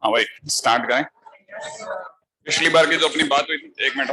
हाँ भाई स्टार्ट करें। पिछली बार की जो अपनी बात हुई थी, एक मिनट।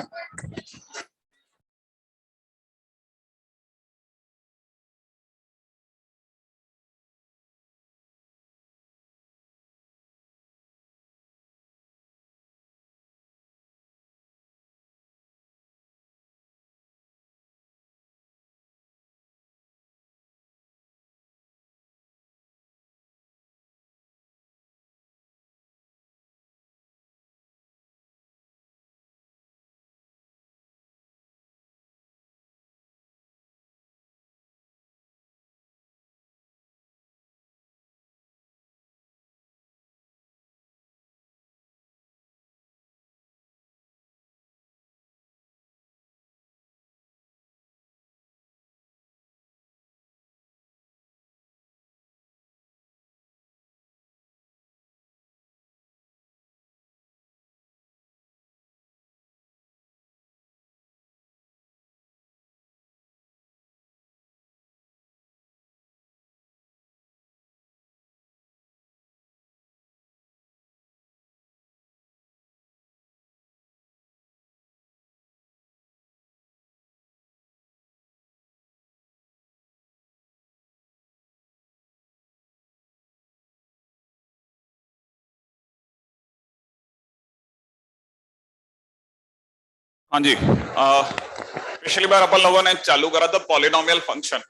हाँ जी, पिछली बार अपन लोगों ने चालू करा था पॉलिनोमियल फंक्शन।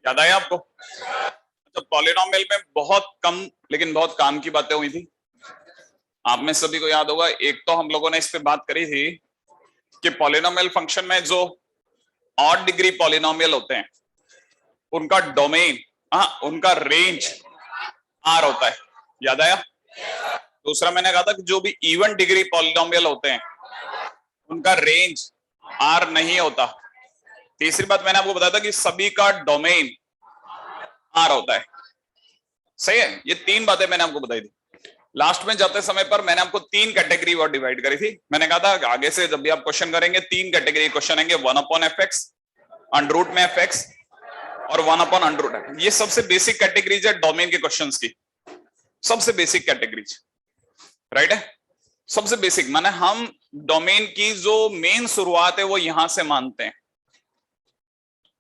याद आया आपको? तो पॉलिनोमियल में बहुत कम लेकिन बहुत काम की बातें हुई थी। आप में सभी को याद होगा, एक तो हम लोगों ने इस पे बात करी थी कि पॉलिनोमियल फंक्शन में जो ऑड डिग्री पॉलिनोमियल होते हैं उनका डोमेन, उनका रेंज आर होता है। याद आया? दूसरा मैंने कहा था कि जो भी इवन डिग्री पॉलिनोमियल होते हैं उनका रेंज आर नहीं होता। तीसरी बात मैंने आपको बताया था कि सभी का डोमेन आर होता है। सही है? ये तीन बातें मैंने आपको बताई थी। लास्ट में जाते समय पर मैंने आपको तीन कैटेगरी और डिवाइड करी थी। मैंने कहा था आगे से जब भी आप क्वेश्चन करेंगे तीन कैटेगरी क्वेश्चन आएंगे, 1/fx, अंडर रूट में fx और 1/√x। ये सबसे बेसिक कैटेगरीज है डोमेन के क्वेश्चंस की, सबसे बेसिक कैटेगरीज, राइट है? सबसे बेसिक माने हम डोमेन की जो मेन शुरुआत है वो यहां से मानते हैं।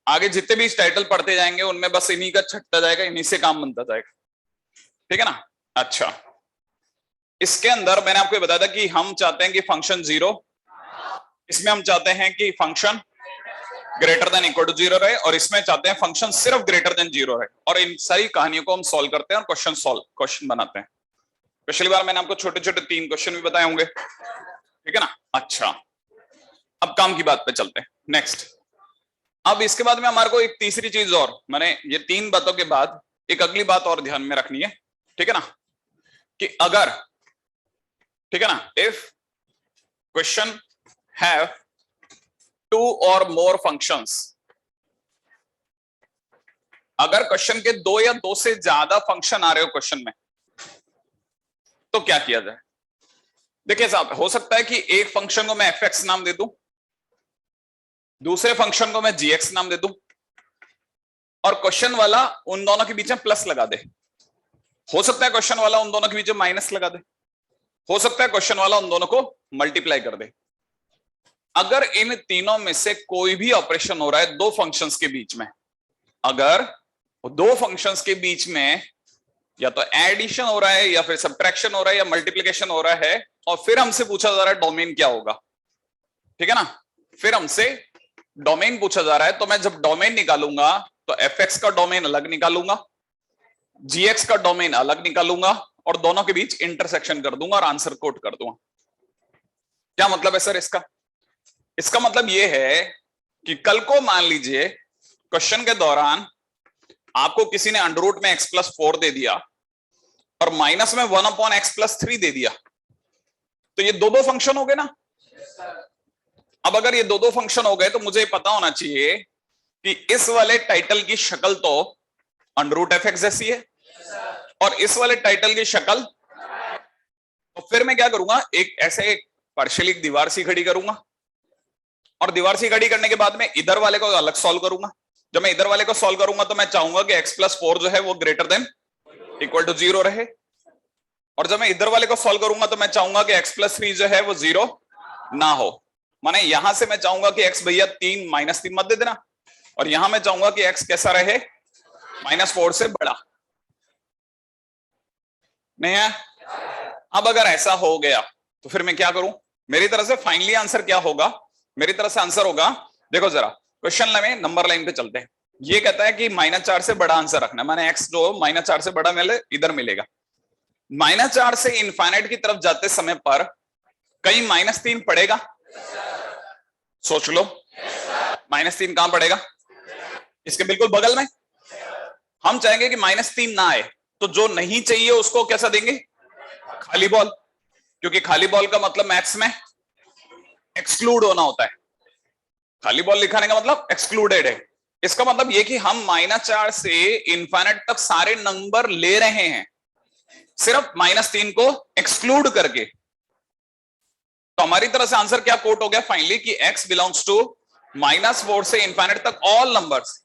आगे जितने भी टाइटल पढ़ते जाएंगे उनमें बस इन्हीं का छटता जाएगा, इन्हीं से काम बनता जाएगा। ठीक है ना? अच्छा, इसके अंदर मैंने आपको बताया था कि हम चाहते हैं कि फंक्शन 0, इसमें हम चाहते हैं कि function greater than equal to 0 रहे, और इसमें चाहते हैं फंक्शन सिर्फ ग्रेटर देन 0 रहे। और इन सारी कहानियों को हम सॉल्व करते हैं और क्वेश्चन बनाते हैं। पिछली बार मैंने आपको छोटे छोटे तीन क्वेश्चन भी बताए होंगे, ठीक है ना? अच्छा, अब काम की बात पे चलते हैं। नेक्स्ट, अब इसके बाद में हमारे को एक तीसरी चीज और, मैंने ये तीन बातों के बाद एक अगली बात और ध्यान में रखनी है, ठीक है ना? कि अगर, ठीक है ना, इफ क्वेश्चन हैव 2 और मोर फंक्शंस, अगर क्वेश्चन के 2 या 2 से ज्यादा फंक्शन आ रहे हो क्वेश्चन में, तो क्या किया जाए? देखिए साहब, हो सकता है कि एक फंक्शन को मैं fx नाम दे दूं, दूसरे फंक्शन को मैं gx नाम दे दूं, और क्वेश्चन वाला उन दोनों के बीच में प्लस लगा दे। हो सकता है क्वेश्चन वाला उन दोनों के बीच में माइनस लगा दे, हो सकता है क्वेश्चन वाला उन दोनों को मल्टीप्लाई कर दे। अगर इन तीनों में से कोई भी ऑपरेशन हो रहा है दो फंक्शंस के बीच में, अगर दो फंक्शंस के बीच में या तो एडिशन हो रहा है या फिर सब्ट्रैक्शन हो रहा है या मल्टीप्लिकेशन हो रहा है, और फिर हमसे पूछा जा रहा है डोमेन क्या होगा, ठीक है ना? फिर हमसे डोमेन पूछा जा रहा है, तो मैं जब डोमेन निकालूंगा तो fx का डोमेन अलग निकालूंगा, gx का डोमेन अलग निकालूंगा, और दोनों के बीच इंटरसेक्शन कर दूंगा और आंसर कोट कर दूंगा। क्या मतलब है सर इसका? इसका मतलब यह है कि कल को मान लीजिए क्वेश्चन के दौरान आपको किसी ने अंडर रूट में x+4 दे दिया और माइनस में 1/x+3 दे दिया, तो ये दो फंक्शन हो गए ना? अब अगर ये दो फंक्शन हो गए तो मुझे पता होना चाहिए कि इस वाले टाइटल की शक्ल तो √fx जैसी है और इस वाले टाइटल की शक्ल, तो फिर मैं क्या करूंगा, एक ऐसे पार्शियली दीवार सी खड़ी करूंगा, और दीवार सी खड़ी करने के बाद में इधर वाले को अलग सॉल्व करूंगा। जब मैं इधर वाले को सॉल्व करूंगा तो मैं चाहूंगा कि x+4 जो है वो ग्रेटर देन इक्वल टू 0 रहे, और जब मैं इधर वाले को सॉल्व करूंगा तो मैं चाहूंगा कि x+3 जो है वो 0 ना हो। माने यहां से मैं चाहूंगा कि x भैया 3 -3 मत दे देना, और यहां मैं चाहूंगा कि x कैसा रहे, -4 से बड़ा नहीं है। अब अगर ऐसा हो गया तो फिर मैं क्या करूं, मेरी तरफ से फाइनली आंसर क्या होगा, मेरी तरफ से आंसर होगा, देखो जरा क्वेश्चन में नंबर लाइन पे चलते हैं। ये कहता है कि -4 से बड़ा आंसर रखना, माने x जो -4 से बड़ा मिले इधर मिलेगा। -4 से इनफाइनाइट की तरफ जाते समय पर कहीं -3 पड़ेगा, सोच लो -3 कहां पड़ेगा, इसके बिल्कुल बगल में। हम चाहेंगे कि -3 ना आए, तो जो नहीं चाहिए उसको कैसा देंगे, खाली बॉल, क्योंकि खाली बॉल का मतलब मैथ्स में एक्सक्लूड होना होता है। खाली बॉल लिखाने का मतलब एक्सक्लूडेड है। इसका मतलब ये कि हम -4 से इनफाइनाइट तक सारे नंबर ले रहे हैं, सिर्फ -3 को एक्सक्लूड करके। तो हमारी तरह से आंसर क्या कोट हो गया फाइनली कि x बिलोंग्स टू -4 से इनफाइनाइट तक ऑल नंबर्स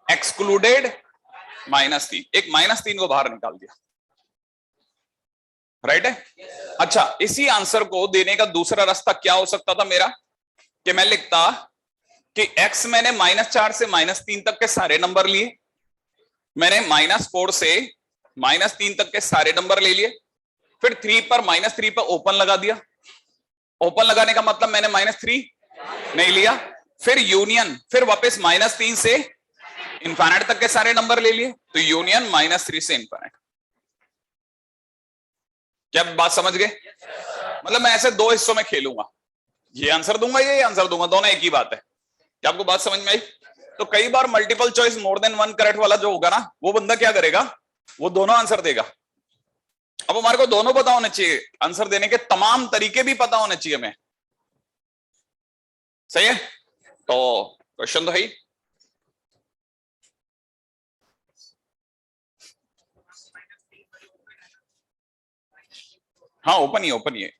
एक्सक्लूडेड -3। एक -3 को बाहर निकाल दिया, राइट है। अच्छा, इसी आंसर को देने का दूसरा रास्ता क्या हो सकता था मेरा, कि मैं लिखता कि x मैंने -4 से -3 तक के सारे नंबर लिए, मैंने -4 से -3 तक के सारे नंबर ले लिए, फिर 3 पर -3 पर ओपन लगा दिया। ओपन लगाने का मतलब मैंने -3 नहीं लिया, फिर यूनियन, फिर वापस -3 से इनफाइनाइट तक के सारे नंबर ले लिए, तो यूनियन -3 से इनफाइनाइट। क्या बात समझ गए? मतलब मैं ऐसे दो हिस्सों में खेलूंगा, ये आंसर दूंगा, ये आंसर दूंगा, दोनों एक ही बात है। क्या आपको बात समझ में आई? तो कई बार multiple choice more than one correct वाला जो होगा ना, वो बंदा क्या करेगा, वो दोनों आंसर देगा। अब हमारे को दोनों पता होने चाहिए, आंसर देने के तमाम तरीके भी पता होने चाहिए हमें, सही है। तो क्वेश्चन तो है ही। हाँ ओपन ही, ओपन ही है।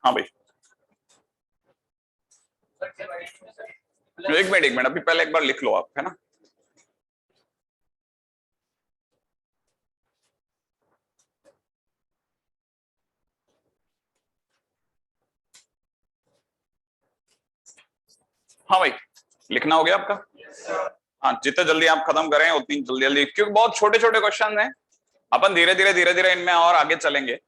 हाँ भाई, एक मिनट अभी पहले एक बार लिख लो आप, है ना। हाँ भाई, लिखना हो गया आपका? हाँ, जितने जल्दी आप खत्म करें उतनी जल्दी जल्दी, क्योंकि बहुत छोटे छोटे क्वेश्चन हैं, अपन धीरे धीरे इनमें और आगे चलेंगे।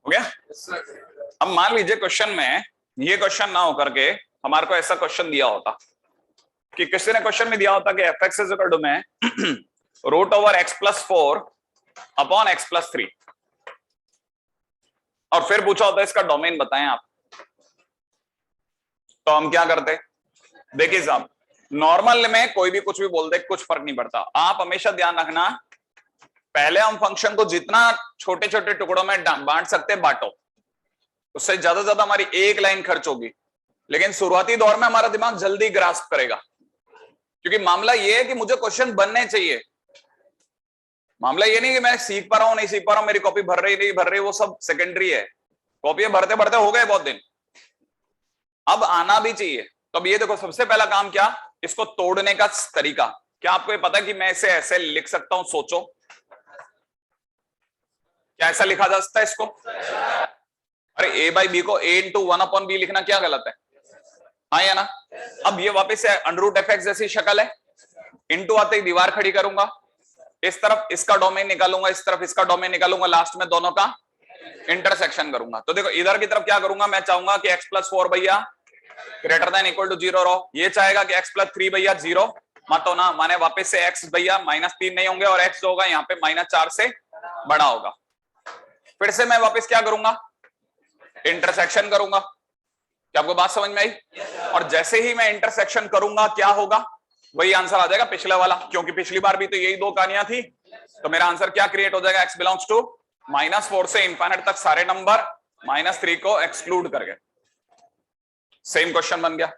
हो गया? अब मान लीजिए क्वेश्चन में ये क्वेश्चन ना होकर के हमारे को ऐसा क्वेश्चन दिया होता कि किसी ने क्वेश्चन में दिया होता कि f(x) इज इक्वल टू में √(x+4) अपॉन x+3, और फिर पूछा होता इसका डोमेन बताएं आप। तो हम क्या करते, देखिए साहब, नॉर्मल में कोई भी कुछ भी बोल दे, कुछ फर्क नहीं पड़ता। आप हमेशा ध्यान रखना, पहले हम फंक्शन को जितना छोटे छोटे टुकड़ों में बांट सकते बांटो, उससे ज्यादा हमारी एक लाइन खर्च होगी, लेकिन शुरुआती दौर में हमारा दिमाग जल्दी ग्रास्प करेगा, क्योंकि मामला ये है कि मुझे क्वेश्चन बनने चाहिए। मामला ये नहीं कि मैं सीख पा रहा हूं नहीं सीख पा रहा हूं, मेरी कॉपी भर रही नहीं भर रही, वो सब सेकेंडरी है। कॉपी भरते भरते हो गए बहुत दिन, अब आना भी चाहिए। तो अब ये देखो, सबसे पहला काम क्या, इसको तोड़ने का तरीका क्या आपको ये पता है कि मैं इसे ऐसे लिख सकता हूं? सोचो, क्या ऐसा लिखा जा सकता है इसको? अरे a/b को a × 1/b लिखना क्या गलत है? हाँ या ना? अब ये वापस से √f(x) जैसी शक्ल है, इनटू आते ही दीवार खड़ी करूंगा, इस तरफ इसका डोमेन निकालूंगा, इस तरफ इसका डोमेन निकालूंगा, लास्ट में दोनों का इंटरसेक्शन करूंगा। तो देखो इधर की तरफ क्या करूंगा, मैं चाहूंगा कि x+4 भैया > 0 रहो, ये चाहेगा कि x+3 भैया 0, मत होना, माने वापस से x भैया -3 नहीं होंगे और x जो होगा यहाँ पे -4 से बड़ा होगा। फिर से मैं वापस क्या करूंगा, इंटरसेक्शन करूंगा। क्या आपको बात समझ में आई? और जैसे ही मैं इंटरसेक्शन करूंगा क्या होगा, वही आंसर आ जाएगा पिछले वाला, क्योंकि पिछली बार भी तो यही दो कहानियां थी। तो मेरा आंसर क्या क्रिएट हो जाएगा, x बिलोंग्स टू -4 से इंफिनिट तक सारे नंबर, -3 को एक्सक्लूड करके। सेम क्वेश्चन बन गया।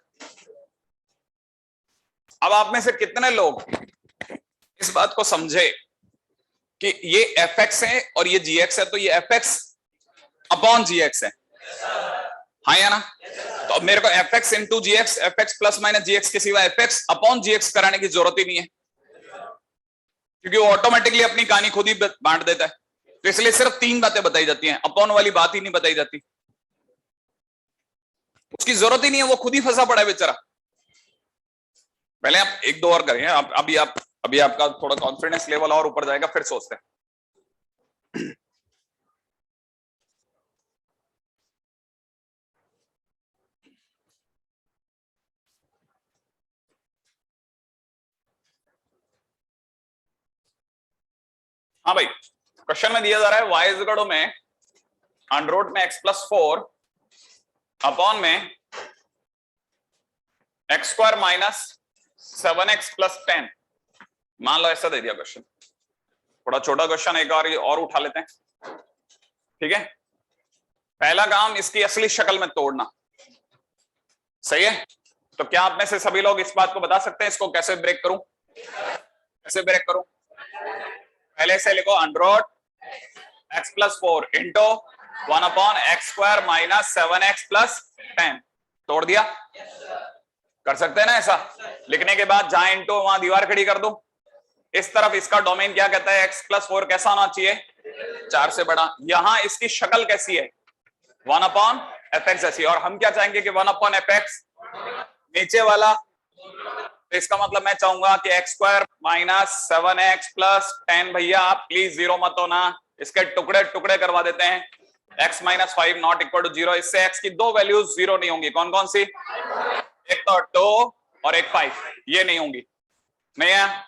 अब आप में से कितने लोग इस बात को समझे कि ये fx है और ये gx है, तो ये fx अपॉन gx है, हाँ या ना? तो अब मेरे को fx into gx, fx plus minus gx के सिवा fx अपॉन gx कराने की जरूरत ही नहीं है, क्योंकि वो ऑटोमेटिकली अपनी कहानी खुद ही बांट देता है। तो इसलिए सिर्फ 3 बातें बताई जाती हैं, अपॉन वाली बात ही नहीं बताई जाती, उसकी जरूरत ही नहीं है, वो खुद ही फंसा पड़ा है बेचारा। पहले आप 1-2 और करें, अभी आपका थोड़ा कॉन्फिडेंस लेवल और ऊपर जाएगा, फिर सोचते हैं। हाँ भाई, क्वेश्चन में दिया जा रहा है y इज इक्वल टू में अंडर में x+4 अपॉन में x² - 7x + 10। मान लो ऐसा दे दिया क्वेश्चन, थोड़ा छोटा क्वेश्चन, एक और उठा लेते हैं, ठीक है। पहला काम इसकी असली शक्ल में तोड़ना, सही है। तो क्या आप में से सभी लोग इस बात को बता सकते हैं इसको कैसे ब्रेक करूं? कैसे ब्रेक करूं? पहले से लिखो under x+4 into 1/x² - 7x + 10। तोड़ दिया? कर सकते हैं ना ऐसा? लिखने के बाद जहां इंटू वहां दीवार खड़ी कर दूं। इस तरफ इसका डोमेन क्या कहता है, x+4 कैसा होना चाहिए, 4 से बड़ा। यहां इसकी शक्ल कैसी है, 1/fx जैसी, और हम क्या चाहेंगे कि 1/fx नीचे वाला। तो इसका मतलब मैं चाहूंगा कि x² - 7x + 10, भैया आप प्लीज 0 मत होना, इसके टुकड़े टुकड़े करवा देते हैं। x - 5 नॉट इक्वल टू 0, इससे x की 2 वैल्यूज 0 नहीं होंगी। कौन कौन सी? एक तो 2 और एक 5, ये नहीं होंगी, नहीं है।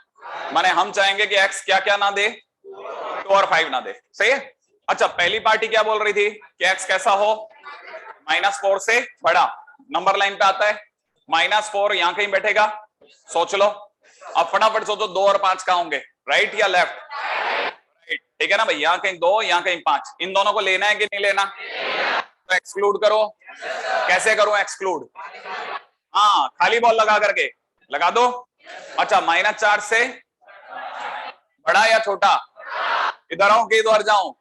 माने हम चाहेंगे कि x क्या क्या ना दे, 2 और 5 ना दे, सही है। अच्छा, पहली पार्टी क्या बोल रही थी कि x कैसा हो, -4 से बड़ा। नंबर लाइन पे आता है -4, यहां कहीं बैठेगा, सोच लो। अब फटाफट सोचो 2 और 5 कहां होंगे, राइट या लेफ्ट? राइट, ठीक है ना भाई। यहाँ कहीं 2, यहाँ कहीं 5, इन दोनों को लेना है कि नहीं लेना? तो एक्सक्लूड करो। कैसे करूं एक्सक्लूड? हाँ, खाली बॉल लगा करके लगा दो। अच्छा, -4 से बड़ा या छोटा? इधर आऊं कि इधर जाऊं?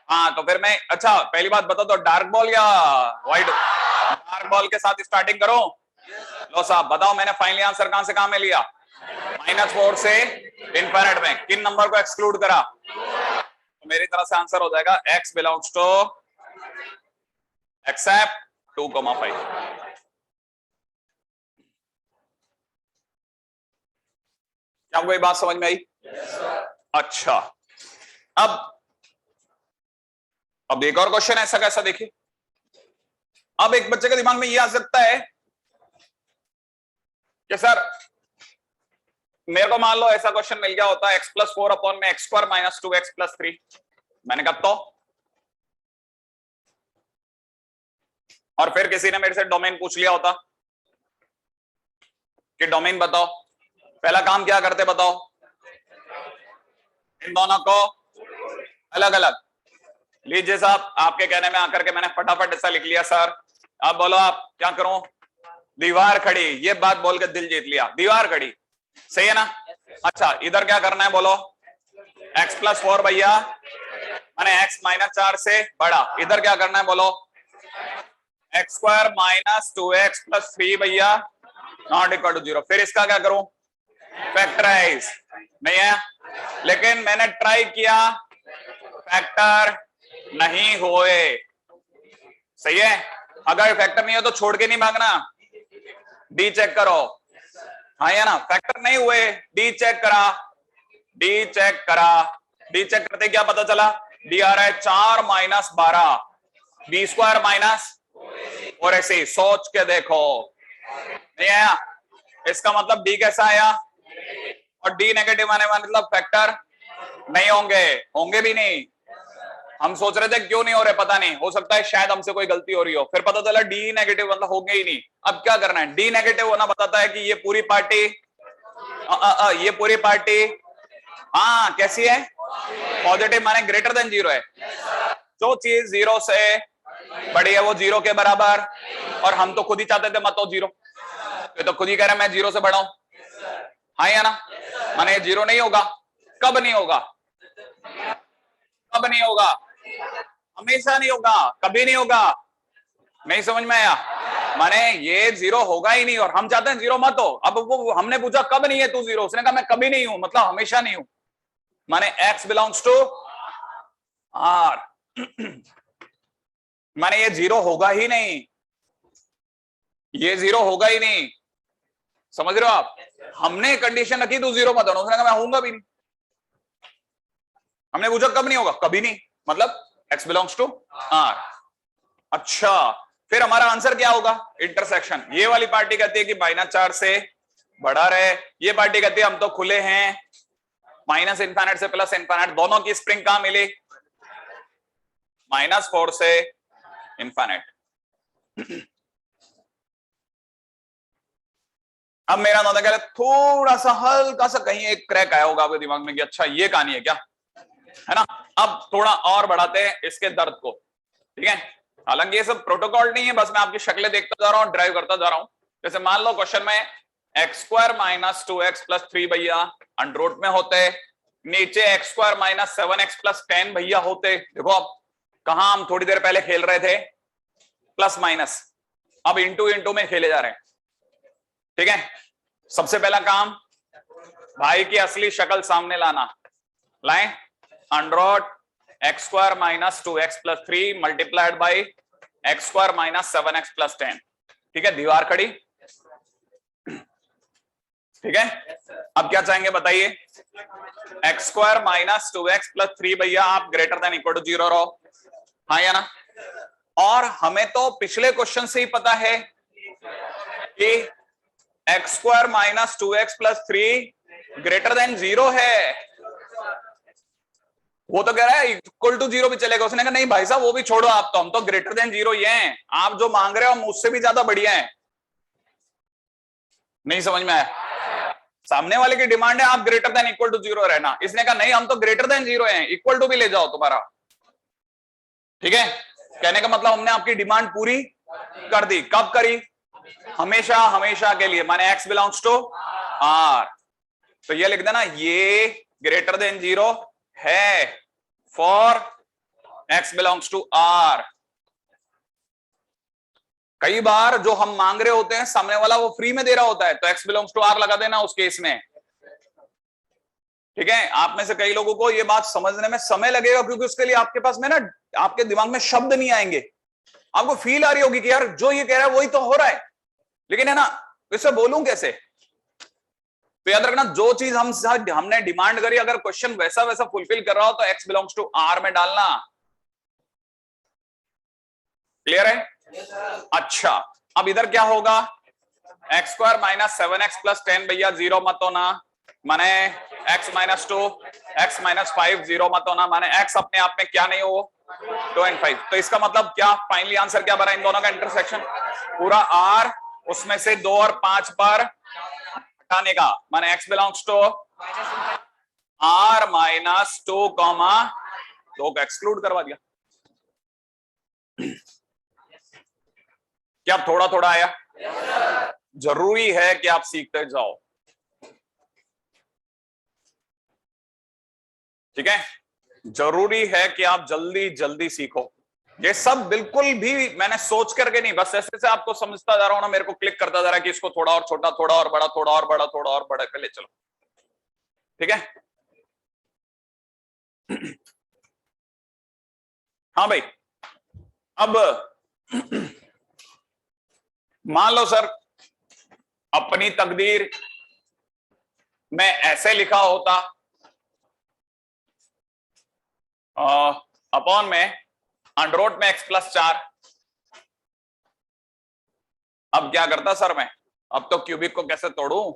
हाँ, तो फिर मैं, अच्छा पहली बात बता दो, डार्क बॉल या व्हाइट? डार्क बॉल के साथ स्टार्टिंग करो। लो साहब बताओ, मैंने फाइनली आंसर कहां से कहां में लिया, -4 से इनफिनिट में। किन नंबर को एक्सक्लूड करा? तो मेरी तरफ से आंसर हो जाएगा x बिलोंग्स टू एक्सेप्ट 2,5। क्या आपको ये बात समझ में आई? अच्छा, अब एक और क्वेश्चन ऐसा कैसा, देखिए। अब एक बच्चे के दिमाग में ये आ सकता है कि सर मेरे को मान लो ऐसा क्वेश्चन मिल गया होता है x+4 अपॉन में x² - 2x + 3। मैंने कहा तो, और फिर किसी ने मेरे से डोमेन पूछ लिया होता कि डोमेन बताओ। पहला काम क्या करते बताओ, इन दोनों को अलग अलग लीजिए साहब। आपके कहने में आकर के मैंने फटाफट ऐसा लिख लिया सर। अब बोलो आप क्या करूं? दीवार खड़ी, ये बात बोल के दिल जीत लिया, दीवार खड़ी, सही है ना। अच्छा, इधर क्या करना है बोलो, x+4 भैया माने x - 4 से बड़ा। इधर क्या करना है बोलो, x² - 2x + 3 भैया नॉट इक्वल टू 0। फिर इसका क्या करूं, फैक्टराइज। नहीं है, लेकिन मैंने ट्राई किया, फैक्टर नहीं हुए, सही है। अगर फैक्टर नहीं हो तो छोड़ के नहीं भागना, डी चेक करो, हाँ या ना। फैक्टर नहीं हुए, डी चेक करा, डी चेक करा, डी चेक करते क्या पता चला, डी आ रहा है 4 - 12, b² - और ऐसे सोच के देखो, नहीं आया। इसका मतलब डी कैसा आया, और डी नेगेटिव आने मतलब फैक्टर नहीं होंगे, होंगे भी नहीं। हम सोच रहे थे क्यों नहीं हो रहे, पता नहीं, हो सकता है शायद हमसे कोई गलती हो रही हो, फिर पता चला डी नेगेटिव मतलब होंगे ही नहीं। अब क्या करना है, डी नेगेटिव होना बताता है कि ये पूरी पार्टी ये पूरी पार्टी हाँ कैसी है, पॉजिटिव माने ग्रेटर देन जीरो है। जो चीज जीरो से बड़ी है वो जीरो के बराबर, और हम तो खुद ही चाहते थे मत हो जीरो, ये तो खुद ही कह रहे हैं मैं जीरो से बड़ा हूं, हाँ या ना, माने ये जीरो नहीं होगा। कब नहीं होगा, कब नहीं होगा, हमेशा नहीं होगा, कभी नहीं होगा। नहीं समझ में आया, माने ये जीरो होगा ही नहीं, और हम चाहते हैं जीरो मत हो। अब वो हमने पूछा कब नहीं है तू जीरो, उसने कहा मैं कभी नहीं हूं, मतलब हमेशा नहीं हूं, माने x बिलोंग्स टू r, माने ये जीरो होगा ही नहीं, ये जीरो होगा ही नहीं, समझ रहे हो आप। हमने कंडीशन रखी तू जीरो मत होना, उसने कहा मैं होऊंगा भी नहीं। हमने पूछा कब नहीं होगा, कभी नहीं, मतलब x बिलोंग्स टू r। अच्छा, फिर हमारा आंसर क्या होगा, इंटरसेक्शन। ये वाली पार्टी कहती है कि -4 से बड़ा रहे, ये पार्टी कहती है हम तो खुले हैं, माइनस इनफाइनाइट से प्लस इनफाइनाइट, दोनों की स्प्रिंग कहां मिली, -4 से इनफाइनाइट। अब मेरा अंदाजा कह रहा है थोड़ा सा हल्का सा कहीं एक क्रैक आया होगा आपके दिमाग में कि अच्छा ये कहानी है क्या, है ना। अब थोड़ा और बढ़ाते हैं इसके दर्द को, ठीक है। हालांकि ये सब प्रोटोकॉल नहीं है, बस मैं आपकी शक्लें देखता जा रहा हूं, ड्राइव करता जा रहा हूं। जैसे मान लो क्वेश्चन में x² - 2x + 3 भैया अंडर रूट में होते, नीचे x² - 7x + 10 भैया होते। देखो अब कहां हम थोड़ी देर पहले खेल रहे थे प्लस माइनस, अब इंटू इंटू में खेले जा रहे हैं, ठीक है। सबसे पहला काम भाई की असली शक्ल सामने लाना, लाएं, under root x² - 2x + 3 multiplied by x² - 7x + 10, ठीक है। दीवार खड़ी, ठीक है। अब क्या चाहेंगे बताइए, x² - 2x + 3 भैया आप ग्रेटर देन इक्वल टू 0 रहो, हाँ या ना। और हमें तो पिछले क्वेश्चन से ही पता है कि x² - 2x + 3 ग्रेटर देन 0 है। वो तो कह रहा है इक्वल टू 0 भी चलेगा, उसने कहा नहीं भाई साहब वो भी छोड़ो, आप तो हम तो ग्रेटर देन 0 ही हैं, आप जो मांग रहे हो हम उससे भी ज्यादा बढ़िया हैं। नहीं समझ में आया, सामने वाले की डिमांड है आप ग्रेटर देन इक्वल टू 0 रहना, इसने कहा नहीं हम तो ग्रेटर देन 0 हैं, इक्वल टू भी ले जाओ तुम्हारा, ठीक है। कहने का मतलब हमने आपकी डिमांड पूरी कर दी। कब करी, हमेशा, हमेशा के लिए, माने x बिलोंग्स टू r। तो ये लिख देना, ये ग्रेटर देन 0 है for x belongs to r। कई बार जो हम मांग रहे होते हैं सामने वाला वो फ्री में दे रहा होता है, तो x बिलोंग्स टू r लगा देना उस केस में, ठीक है। आप में से कई लोगों को ये बात समझने में समय लगेगा, क्योंकि उसके लिए आपके पास में ना, आपके दिमाग में शब्द नहीं आएंगे। आपको फील आ रही होगी कि यार जो ये कह रहा है वही तो हो रहा है, लेकिन है ना इसे बोलूं कैसे। तो याद रखना, जो चीज हमने डिमांड करी, अगर क्वेश्चन वैसा वैसा फुलफिल कर रहा हो तो x बिलोंग्स टू r में डालना। क्लियर है? अच्छा, अब इधर क्या होगा, x² - 7x + 10 भैया 0 मत होना, माने x - 2 x - 5 0 मत होना, माने x अपने आप में क्या नहीं हो, 2 और 5। तो इसका मतलब क्या, फाइनली आंसर क्या बना इन दोनों का, इंटरसेक्शन। पूरा r उसमें से 2 और 5 पर हटाने का, माने x बिलोंग्स टू r - 2, 2 को एक्सक्लूड करवा दिया। क्या थोड़ा थोड़ा आया? जरूरी है कि आप सीखते जाओ, ठीक है। जरूरी है कि आप जल्दी जल्दी सीखो। ये सब बिल्कुल भी मैंने सोच करके नहीं, बस ऐसे से आपको समझता जा रहा हूं ना, मेरे को क्लिक करता जा रहा है कि इसको थोड़ा और छोटा, थोड़ा और बड़ा, थोड़ा और बड़ा, थोड़ा और बड़ा पे ले चलो, ठीक है। हाँ भाई, अब मान लो सर अपनी तकदीर में ऐसे लिखा होता, अपॉन में अंडर रूट में x + 4। अब क्या करता सर मैं, अब तो क्यूबिक को कैसे तोड़ूं,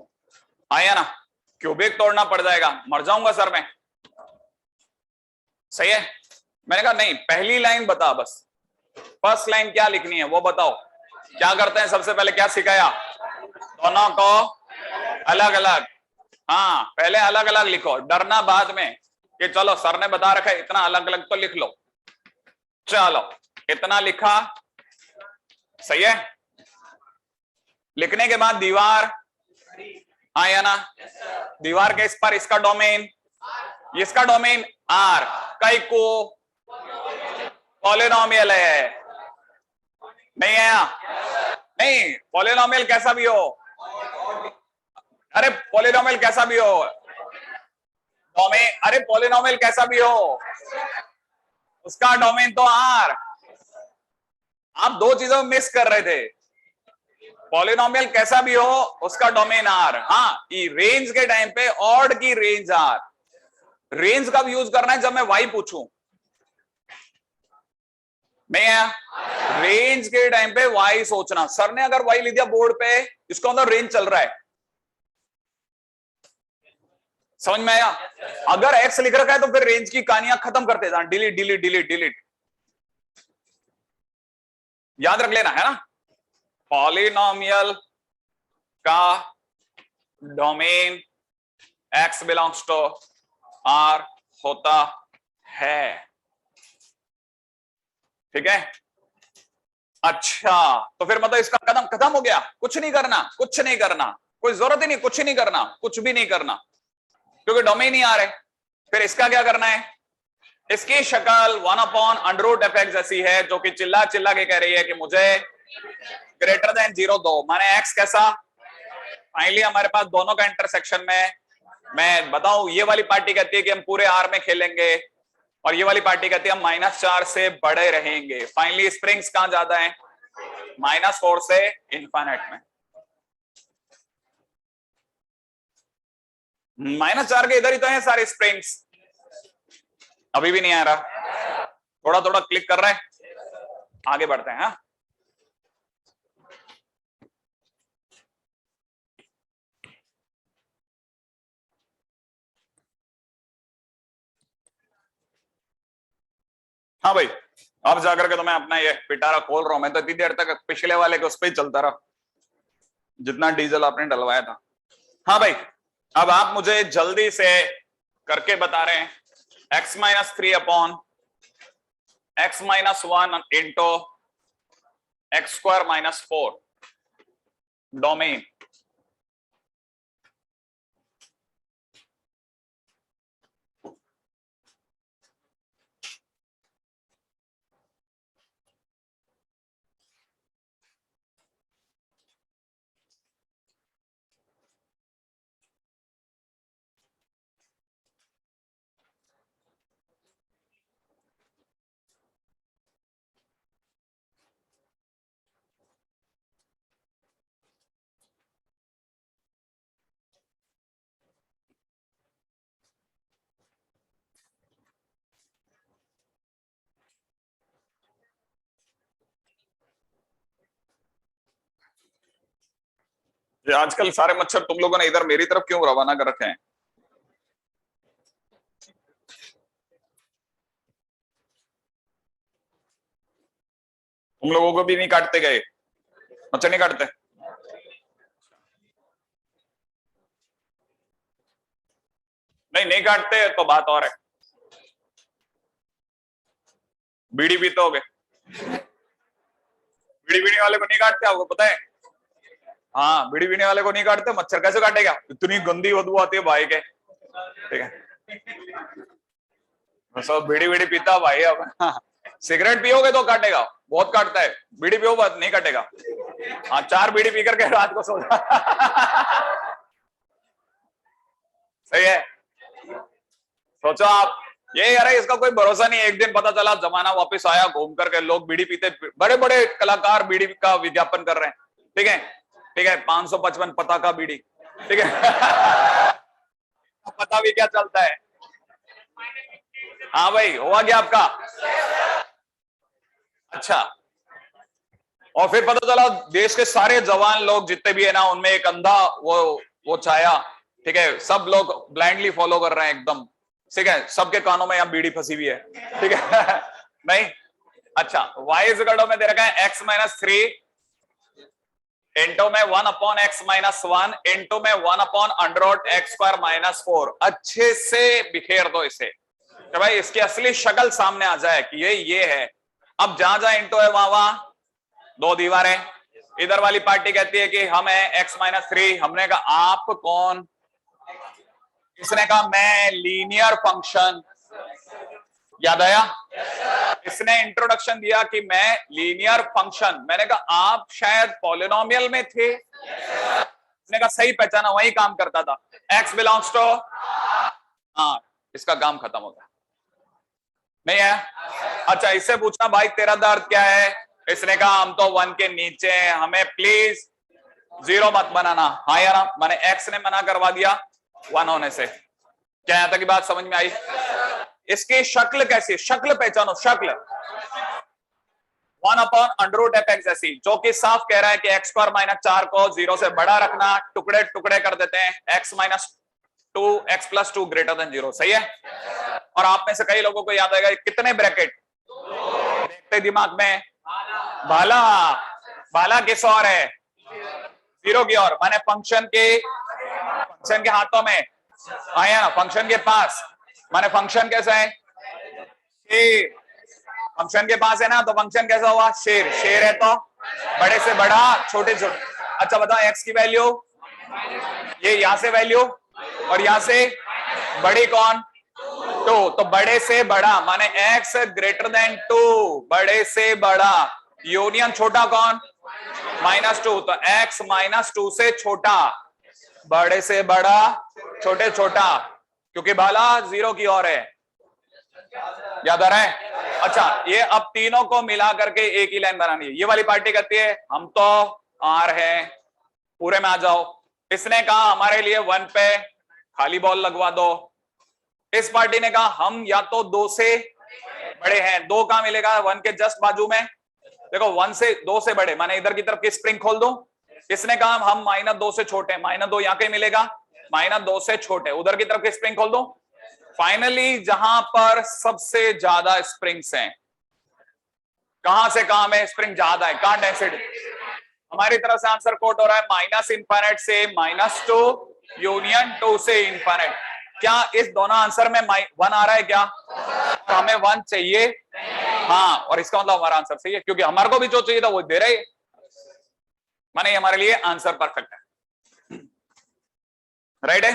आया ना, क्यूबिक तोड़ना पड़ जाएगा, मर जाऊंगा सर मैं। सही है। मैंने कहा नहीं, पहली लाइन बता, बस फर्स्ट लाइन क्या लिखनी है वो बताओ। क्या करते हैं सबसे पहले, क्या सिखाया, दोनों को अलग अलग, हाँ पहले अलग अलग लिखो, डरना बाद में कि चलो सर ने बता रखा है इतना अलग अलग तो लिख लो। चलो इतना लिखा, सही है। लिखने के बाद दीवार, हाँ या ना, दीवार के इस पर इसका डोमेन, इसका डोमेन आर, कई को पॉलिनोमियल है, नहीं है नहीं, पॉलिनोमियल कैसा भी हो, अरे पॉलिनोमियल कैसा भी हो, डोमेन, अरे पॉलिनोमियल कैसा भी हो उसका डोमेन तो आर। आप दो चीजों में मिस कर रहे थे, पॉलिनोमियल कैसा भी हो उसका डोमेन आर, हाँ रेंज के टाइम पे ऑड की रेंज आर। रेंज कब यूज करना है, जब मैं वाई पूछूं, नहीं है, रेंज के टाइम पे वाई सोचना। सर ने अगर वाई लिख दिया बोर्ड पे, इसका अंदर रेंज चल रहा है, समझ में आया। अगर एक्स लिख रखा है तो फिर रेंज की कहानियां खत्म करते जाना, डिलीट डिलीट डिलीट डिलीट, याद रख लेना है ना। पॉलिनोमियल का domain X belongs to R होता है, ठीक है। अच्छा तो फिर मतलब इसका कदम खत्म हो गया, कुछ नहीं करना, कुछ नहीं करना, कोई जरूरत ही नहीं, कुछ नहीं करना, कुछ भी नहीं करना, क्योंकि डोमेन ही आ रहे। फिर इसका क्या करना है, इसकी शक्ल 1/√f(x) जैसी है, जो कि चिल्ला चिल्ला के कह रही है कि मुझे ग्रेटर देन 0 दो, माने x कैसा, फाइनली हमारे पास दोनों का इंटरसेक्शन में, मैं बताऊं ये वाली पार्टी कहती है कि हम पूरे R में खेलेंगे, और ये वाली पार्टी कहती है हम -4 से बड़े रहेंगे। फाइनली स्प्रिंग्स कहां ज्यादा है, -4 से इनफाइनाइट में। -4 के इधर ही तो है सारे स्प्रिंग्स, अभी भी नहीं आ रहा, थोड़ा थोड़ा क्लिक कर रहा है, आगे बढ़ते हैं। हाँ भाई, अब जाकर के तो मैं अपना ये पिटारा खोल रहा हूं, मैं तो इतनी देर तक पिछले वाले के उस पर ही चलता रहा जितना डीजल आपने डलवाया था। हाँ भाई, अब आप मुझे जल्दी से करके बता रहे हैं, x-3 x-1 into x² - 4 domain. ये आजकल सारे मच्छर तुम लोगों ने इधर मेरी तरफ क्यों रवाना कर रखे हैं? तुम लोगों को भी नहीं काटते गए मच्छर, नहीं काटते? नहीं नहीं काटते तो बात और है, बीड़ी पीते हो गए, बीड़ी पीने वाले को नहीं काटते, आपको पता है? हाँ, बीड़ी पीने वाले को नहीं काटते, मच्छर कैसे काटेगा, इतनी गंदी बदबू आती है भाई के, ठीक है। सब बीड़ी बीड़ी पीता भाई अब। सिगरेट पियोगे तो काटेगा, बहुत काटता है, बीड़ी पियो बात नहीं काटेगा। हाँ, 4 बीड़ी पी करके रात को सो जा। सही है, सोचो आप, ये अरे इसका कोई भरोसा नहीं, एक दिन पता चला जमाना वापस आया, घूम करके लोग बीड़ी पीते, बड़े बड़े कलाकार बीड़ी का विज्ञापन कर रहे हैं, ठीक है, ठीक है, 555 पता का बीड़ी, ठीक है। पता भी क्या चलता है। हाँ भाई, हुआ क्या आपका? अच्छा, और फिर पता चला देश के सारे जवान लोग जितने भी है ना, उनमें एक अंधा वो छाया ठीक है, सब लोग ब्लाइंडली फॉलो कर रहे हैं एकदम, ठीक है, सबके कानों में यहाँ बीड़ी फंसी हुई है, ठीक है नहीं, अच्छा, y इज इक्वल टू में दे रखा है x माइनस 3 इंटू में 1 अपॉन x माइनस 1 इंटू में 1 upon under root x square minus 4। अच्छे से बिखेर दो इसे कि भाई इसकी असली शक्ल सामने आ जाए कि ये है। अब जहां जहां इंटू है वहां वहां दो दीवारें। इधर वाली पार्टी कहती है कि हम है x माइनस 3, हमने कहा आप कौन, इसने कहा मैं लीनियर फंक्शन, याद आया? इसने इंट्रोडक्शन दिया कि मैं लीनियर फंक्शन, मैंने कहा आप शायद पॉलिनोमियल में थे, इसने कहा सही पहचाना, वही काम करता था, x बिलोंग्स टू, हाँ, इसका काम खत्म हो गया, नहीं है? अच्छा, इससे पूछना भाई तेरा दर्द क्या है, इसने कहा हम तो 1 के नीचे हैं, हमें प्लीज 0 मत बनाना। हाँ यार, मैंने x ने मना करवा दिया 1 होने से। क्या यहां तक की बात समझ में आई? इसकी शक्ल कैसी, शक्ल पहचानो, शक्ल 1 upon under root F X ऐसी, जो कि साफ कह रहा है कि x स्क्वायर माइनस 4 को 0 से बड़ा रखना, टुकड़े टुकड़े कर देते हैं, x minus 2 x plus 2 greater than 0, सही है? और आप में से कई लोगों को याद आएगा कितने ब्रैकेट देखते दिमाग में, भाला, भाला किस और है, 0 की ओर, माने फंक्शन के हाथों में आया ना, फंक्शन के पास, माने फंक्शन कैसा है, शेर, फंक्शन के पास है ना, तो फंक्शन कैसा हुआ, शेर, शेर है तो बड़े से बड़ा, छोटे छोटे। अच्छा बताओ x की वैल्यू, ये यहां से वैल्यू और यहां से बड़ी कौन, 2, तो बड़े से बड़ा माने x ग्रेटर देन 2, बड़े से बड़ा, यूनियन छोटा कौन, -2, तो x -2 से छोटा, बड़े से बड़ा, छोटे छोटा, क्योंकि भाला 0 की ओर है, याद आ रहा है? अच्छा, ये अब तीनों को मिला करके एक ही लाइन बनानी है। ये वाली पार्टी कहती है हम तो R हैं, पूरे में आ जाओ। इसने कहा हमारे लिए 1 पे खाली बॉल लगवा दो। इस पार्टी ने कहा हम या तो 2 से बड़े हैं, 2 कहां मिलेगा, 1 के जस्ट बाजू में, देखो 1 से 2 से बड़े, माने इधर की तरफ की स्प्रिंग खोल दो। इसने कहा हम -2 से छोटे, -2 यहां कहीं मिलेगा, -2 से छोटे, उधर की तरफ की स्प्रिंग खोल दो। फाइनली जहां पर सबसे ज्यादा स्प्रिंग्स हैं, कहां से कहां में स्प्रिंग ज्यादा है, कहां डेंसिटी, हमारी तरफ से आंसर कोट हो रहा है -इनफाइनाइट से -2 यूनियन 2 से इनफाइनाइट। क्या इस दोनों आंसर में 1 आ रहा है क्या? तो हमें 1 चाहिए, हाँ, और इसका मतलब हमारा आंसर सही है, क्योंकि हमारे को भी जो चाहिए था वो दे रहे, माने हमारे लिए आंसर परफेक्ट है, राइट है?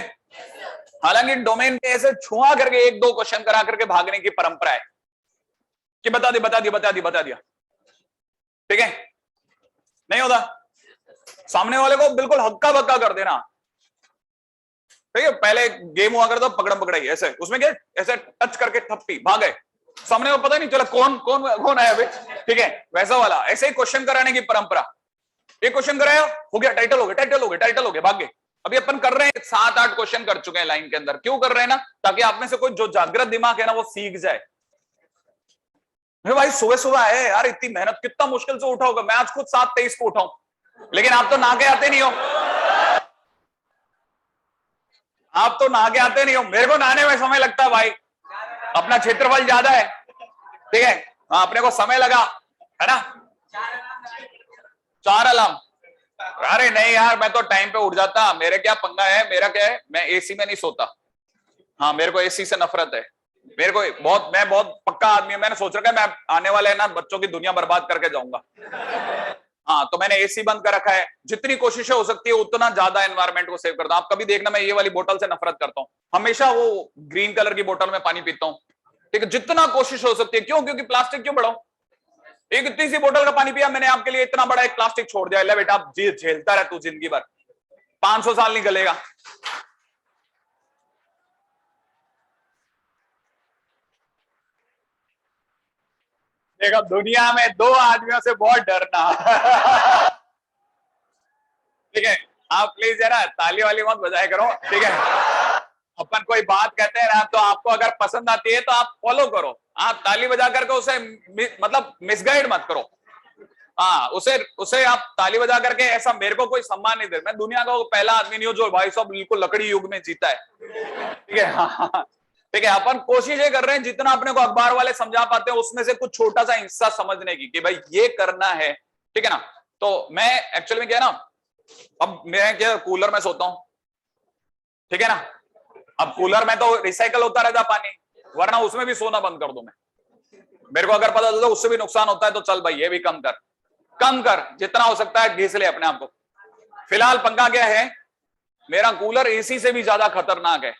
हालांकि डोमेन पे ऐसे छुआ करके 1-2 क्वेश्चन करा करके भागने की परंपरा है कि बता दिया, ठीक है? नहीं होता, सामने वाले को बिल्कुल हक्का बक्का कर देना, ठीक है? पहले गेम हुआ करता पकड़म पकड़ाई, ऐसे, उसमें क्या, ऐसे टच करके थप्पी, भागे, सामने को पता नहीं चला कौन आया, ठीक है? वैसा वाला, ऐसे ही क्वेश्चन कराने की परंपरा। एक क्वेश्चन कराया, हो गया, टाइटल हो गया, भाग गए। अभी अपन कर रहे हैं 7-8 क्वेश्चन कर चुके हैं लाइन के अंदर, क्यों कर रहे हैं ना, ताकि आप में से कोई जो जागृत दिमाग है ना वो सीख जाए। भाई सुबह सुबह है यार, इतनी मेहनत, कितना मुश्किल से उठा होगा, मैं आज खुद 7:23 को उठाऊं, लेकिन आप तो नहा के आते नहीं हो, मेरे को नहाने में समय लगता है भाई, अपना क्षेत्रफल ज्यादा है, ठीक है? हाँ, अपने को समय लगा, है ना, 4 अलार्म, अरे नहीं यार, मैं तो टाइम पे उठ जाता, मेरे क्या पंगा है, मेरा क्या है, मैं एसी में नहीं सोता, हाँ, मेरे को एसी से नफरत है, मेरे को मैं बहुत पक्का आदमी हूं, मैंने सोच रखा है मैं आने वाले ना बच्चों की दुनिया बर्बाद करके जाऊंगा, हाँ, तो मैंने एसी बंद कर रखा है, जितनी कोशिशें हो सकती है उतना ज्यादा एनवायरमेंट को सेव करता हूं। आप कभी देखना, मैं ये वाली बोतल से नफरत करता हूँ, हमेशा वो ग्रीन कलर की बोतल में पानी पीता हूँ, ठीक है? जितना कोशिश हो सकती है, क्यों, क्योंकि प्लास्टिक क्यों बढ़ाऊं, एक इतनी सी बोतल का पानी पिया मैंने आपके लिए, इतना बड़ा एक प्लास्टिक छोड़ दिया, ले बेटा आप झेलता रह तू जिंदगी भर, 500 साल नहीं गलेगा। देखो, दुनिया में 2 आदमियों से बहुत डरना ठीक है? आप प्लीज जरा ताली वाली मत बजाया करो, ठीक है? अपन कोई बात कहते हैं ना, तो आपको अगर पसंद आती है तो आप फॉलो करो, आप ताली बजा करके उसे मतलब मिसगाइड मत करो, हाँ, उसे उसे आप ताली बजा करके ऐसा मेरे को कोई सम्मान नहीं दे। मैं दुनिया का वो पहला आदमी नहीं हूं जो भाई साहब बिल्कुल लकड़ी युग में जीता है, ठीक है। हाँ, ठीक है, अपन कोशिश ये कर रहे हैं जितना अपने को अखबार वाले समझा पाते हैं उसमें से कुछ छोटा सा हिस्सा समझने की कि भाई ये करना है, ठीक है ना। तो मैं एक्चुअली में क्या है ना, अब मैं क्या कूलर में सोता हूं, ठीक है ना। अब कूलर में तो रिसाइकल होता रहता पानी, वरना उसमें भी सोना बंद कर दूं मैं। मेरे को अगर पता चलता उससे भी नुकसान होता है तो चल भाई ये भी कम कर जितना हो सकता है घिस ले अपने आप को। फिलहाल पंखा क्या है, मेरा कूलर एसी से भी ज्यादा खतरनाक है।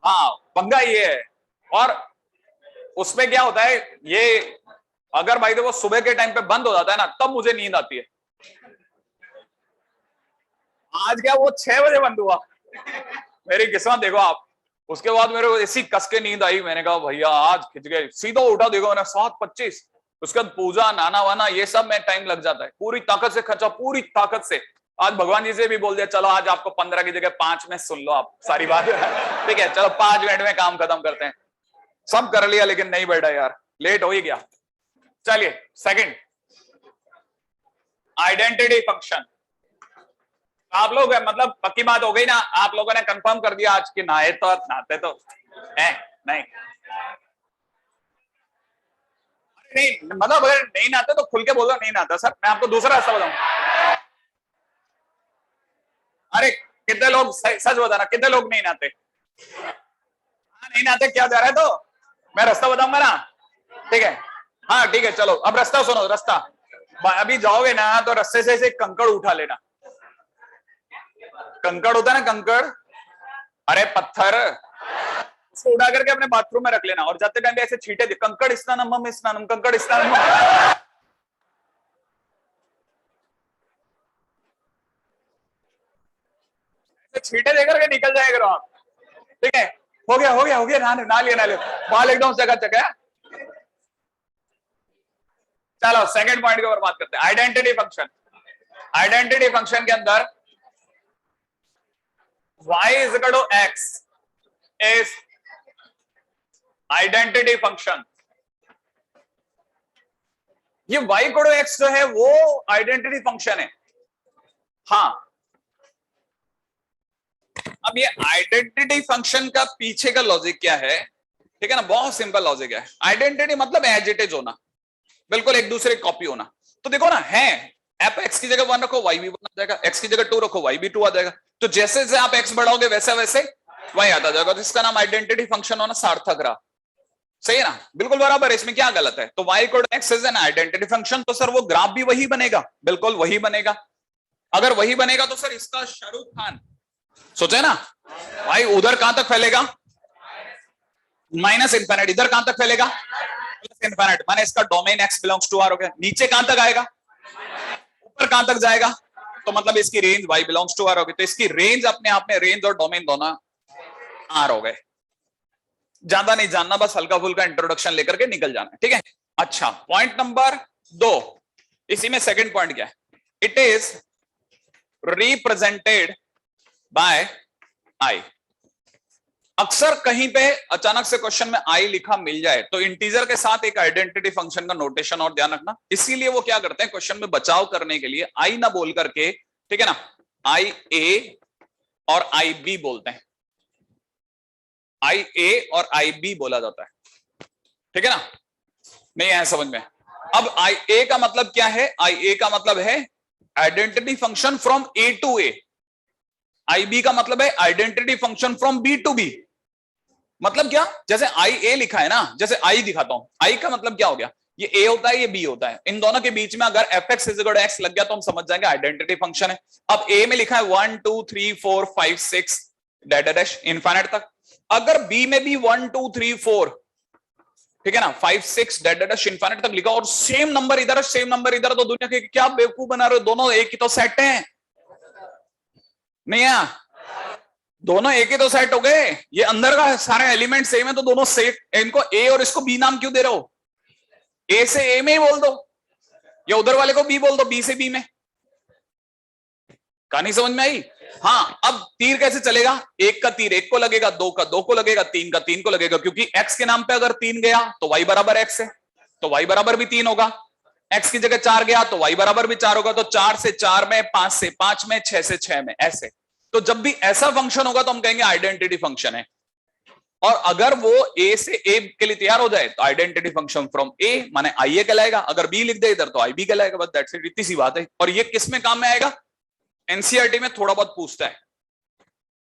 हाँ, पंखा ये है। और उसमें क्या होता है, ये अगर भाई देखो सुबह के टाइम पे बंद हो जाता है ना, तब मुझे नींद आती है। आज क्या वो 6 बजे बंद हुआ, मेरी किस्मत देखो आप। उसके बाद मेरे को ऐसी कस के नींद आई, मैंने कहा भैया आज खिंच गए। सीधा उठा, देखो मैंने 7:25। उसके बाद पूजा नाना वाना ये सब में टाइम लग जाता है, पूरी ताकत से खर्चा, पूरी ताकत से। आज भगवान जी से भी बोल दिया चलो आज आपको 15 की जगह 5 में सुन लो आप सारी बात, ठीक है चलो 5 मिनट में काम खत्म करते हैं। सब कर लिया लेकिन नहीं बैठा यार, लेट हो ही गया। चलिए सेकंड, आइडेंटिटी फंक्शन। आप लोग मतलब पक्की बात हो गई ना, आप लोगों ने कंफर्म कर दिया आज की नहाए तो नहाते तो है नहीं। नहीं मतलब अगर नहीं नहाते तो खुल के बोलो नहीं नहाता सर, मैं आपको दूसरा रास्ता बताऊं। अरे कितने लोग सच बताना, कितने लोग नहीं नहाते? हाँ नहीं नहाते, क्या जा रहा है तो मैं रास्ता बताऊंगा ना, ठीक है। हाँ ठीक है चलो अब रास्ता सुनो। रास्ता अभी जाओगे ना तो रास्ते से कंकड़ उठा लेना। कंकड़ होता है ना, कंकड़, अरे पत्थर, उसको उड़ा करके अपने बाथरूम में रख लेना और जाते टाइम ऐसे छींटे दे, कंकड़ स्नानम स्नानम, कंकड़ स्नानम। छींटे देकर के निकल जाएगा करो आप, ठीक है। हो गया हो गया हो गया, ना लिया बाल एकदम चकाचक है। चलो सेकंड पॉइंट के ऊपर बात करते हैं, आइडेंटिटी फंक्शन। आइडेंटिटी फंक्शन के अंदर y is equal to x is identity function. ये y इक्वल टू x जो है वो आइडेंटिटी फंक्शन है। हाँ, अब ये आइडेंटिटी फंक्शन का पीछे का लॉजिक क्या है, ठीक है ना, बहुत सिंपल लॉजिक है। आइडेंटिटी मतलब एज इट इज होना, बिल्कुल एक दूसरे की कॉपी होना। तो देखो ना, है आप x की जगह 1 रखो y भी 1 आ जाएगा, x की जगह 2 रखो y भी 2 आ जाएगा। तो जैसे जैसे आप x बढ़ाओगे वैसे वैसे y आता जाएगा। तो इसका नाम आइडेंटिटी फंक्शन होना सार्थक रहा, सही है ना, बिल्कुल बराबर है, इसमें क्या गलत है। तो y equal to x is an identity function, तो सर वो ग्राफ भी वही बनेगा, बिल्कुल वही बनेगा। अगर वही बनेगा तो सर इसका शाहरुख खान, सोचे ना भाई, उधर कहां तक फैलेगा माइनस इनफिनिट, इधर कहां तक फैलेगा प्लस इनफिनिट, माने इसका domain x belongs to r हो गया। नीचे कहां तक आएगा, ऊपर कहां तक जाएगा, तो मतलब इसकी range y belongs to r होगी। तो इसकी रेंज अपने आप में, रेंज और डोमेन दोनों r हो गए। ज्यादा नहीं जानना, बस हल्का फुल्का इंट्रोडक्शन लेकर के निकल जाना है, ठीक है। अच्छा पॉइंट नंबर 2, इसी में सेकंड पॉइंट क्या है, it is represented by i। अक्सर कहीं पे अचानक से क्वेश्चन में आई लिखा मिल जाए तो इंटीजर के साथ एक आइडेंटिटी फंक्शन का नोटेशन और ध्यान रखना। इसीलिए वो क्या करते हैं, क्वेश्चन में बचाव करने के लिए आई ना बोल करके, ठीक है ना, आई ए और आई बी बोलते हैं। आई ए और आई बी बोला जाता है, ठीक है ना, नहीं आया समझ में। अब आई ए का मतलब क्या है, आई ए का मतलब है identity function from A to A. I B का मतलब है identity function from B to B. मतलब क्या, जैसे आई ए लिखा है ना, जैसे आई दिखाता हूं, आई का मतलब क्या हो गया, ये ए होता है ये बी होता है, इन दोनों के बीच में अगर F X is equal to X लग गया तो हम समझ जाएंगे आइडेंटिटी फंक्शन है। अब ए में लिखा है 1 2 3 4 5 6 डैश डैश इनफिनिट तक। अगर बी में भी 1 2 3 4, ठीक है ना, 5 6 डैश डैश इनफिनिट तक लिखा और सेम नंबर इधर सेम नंबर इधर, तो दुनिया के क्या बेवकूफ बना रहे हो, दोनों एक ही तो सेट है। नहीं है, दोनों एक ही तो सेट हो गए, ये अंदर का सारे एलिमेंट सेम है तो दोनों सेट। इनको ए और इसको बी नाम क्यों दे रहे हो, ए से ए में ही बोल दो, या उधर वाले को बी बोल दो, बी से बी में। कहानी समझ में आई? हाँ, अब तीर कैसे चलेगा, एक का तीर एक को लगेगा, दो का दो को लगेगा, तीन का तीन को लगेगा, क्योंकि एक्स के नाम पे अगर तीन गया तो वाई बराबर एक्स है। तो y बराबर भी 3 होगा, x की जगह 4 गया तो y बराबर भी 4 होगा, तो 4 से 4 में, 5 से 5 में, 6 से 6 में, ऐसे। तो जब भी ऐसा फंक्शन होगा तो हम कहेंगे आइडेंटिटी फंक्शन है। और अगर वो a से a के लिए तैयार हो जाए तो आइडेंटिटी फंक्शन फ्रॉम a माने ia कहलाएगा, अगर b लिख दे इधर तो ib कहलाएगा, बस दैट्स इट, इतनी सी बात है। और ये किस में काम में आएगा? एनसीईआरटी में थोड़ा बहुत पूछता है,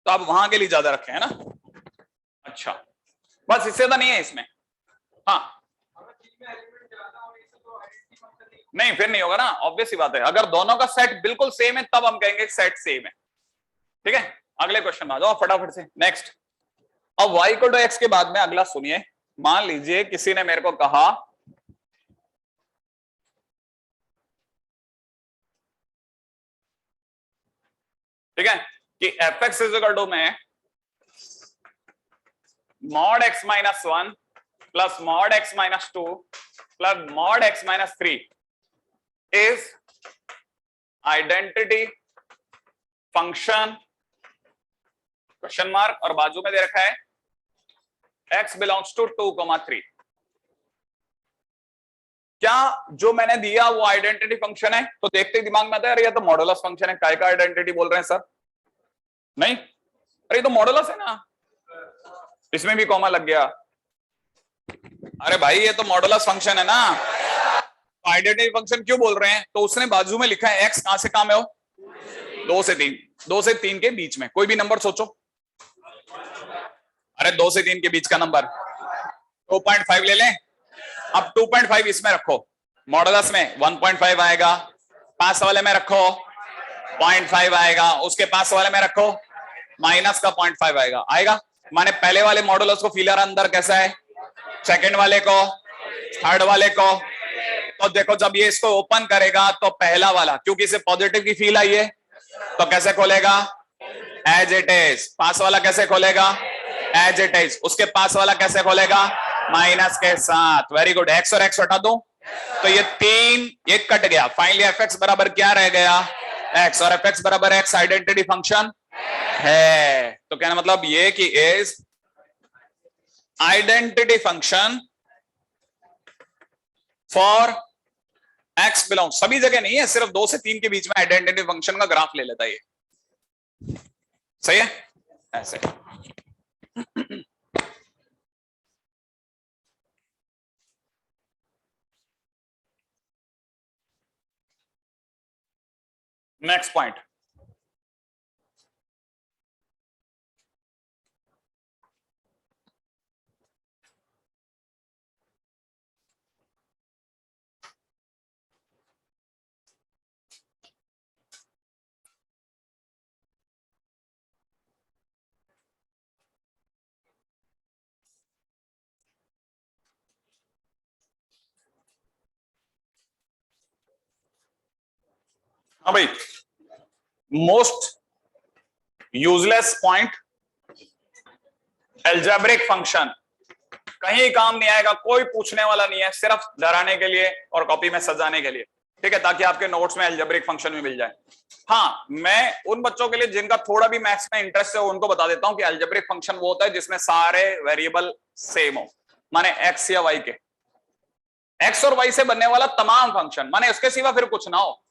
तो आप वहां के लिए ज्यादा रखे हैं ना। अच्छा, बस इससे तो नहीं है इसमें। हाँ, नहीं फिर नहीं होगा ना, ऑब्वियस ही बात है। अगर दोनों का सेट बिल्कुल सेम है तब हम कहेंगे सेट सेम है। ठीक है, अगले क्वेश्चन में आ जाओ फटाफट से, नेक्स्ट। अब y इक्वल टू एक्स के बाद में अगला सुनिए। मान लीजिए किसी ने मेरे को कहा ठीक है कि F X is equal to में mod X minus 1 plus mod X minus 2 plus mod X minus 3 is identity function question mark, और बाजू में दे रखा है x बिलोंग्स टू 2,3। क्या जो मैंने दिया वो आइडेंटिटी फंक्शन है? तो देखते ही दिमाग में आता है अरे ये तो मॉडुलस फंक्शन है, काय का आइडेंटिटी बोल रहे हैं सर? नहीं, अरे ये तो मॉडुलस है ना, इसमें भी कॉमा लग गया। अरे भाई ये तो मॉडुलस फंक्शन है ना, आइडेंटिटी फंक्शन क्यों बोल रहे हैं? तो उसने बाजू में लिखा है x कहां से कहां में हो, 2 से 3, 2 से 3 के बीच में कोई भी नंबर सोचो। अरे 2 से 3 के बीच का नंबर 2.5 ले लें। अब 2.5 इसमें रखो, मॉडुलस में 1.5 आएगा, पास वाले में रखो 0.5 आएगा, उसके पास वाले में रखो माइनस का 0.5 आएगा। आएगा माने पहले वाले मॉडुलस को फीलर अंदर कैसा है, सेकंड वाले को, थर्ड वाले को। तो देखो जब ये इसको ओपन करेगा तो पहला वाला, क्योंकि इसे पॉजिटिव की फील आई है, तो कैसे खोलेगा, एज इट इज। पास वाला कैसे खोलेगा, एज इट इज। उसके पास वाला कैसे खोलेगा, माइनस के साथ। वेरी गुड, एक्स और एक्स हटा दो तो ये 3 ये कट गया। फाइनली एफ एक्स बराबर क्या रह गया, एक्स, और एफ एक्स बराबर एक्स आइडेंटिटी फंक्शन है। तो कहना मतलब ये कि is identity function for x belong, सभी जगह नहीं है, सिर्फ 2 से 3 के बीच में आइडेंटिटी फंक्शन का ग्राफ ले लेता है ये। सही है ऐसे। नेक्स्ट पॉइंट, हाँ भाई, most useless point, algebraic function कहीं काम नहीं आएगा, कोई पूछने वाला नहीं है, सिर्फ डराने के लिए और कॉपी में सजाने के लिए। ठीक है, ताकि आपके नोट्स में एल्जेब्रिक फंक्शन भी मिल जाए। हाँ, मैं उन बच्चों के लिए जिनका थोड़ा भी मैथ्स में इंटरेस्ट है उनको बता देता हूं कि एल्जेब्रिक फंक्शन वो होता है जिसमें सारे वेरिएबल सेम हो, माने एक्स या वाई के, एक्स और वाई से बनने वाला तमाम फंक्शन, माने उसके सिवा फिर कुछ ना हो,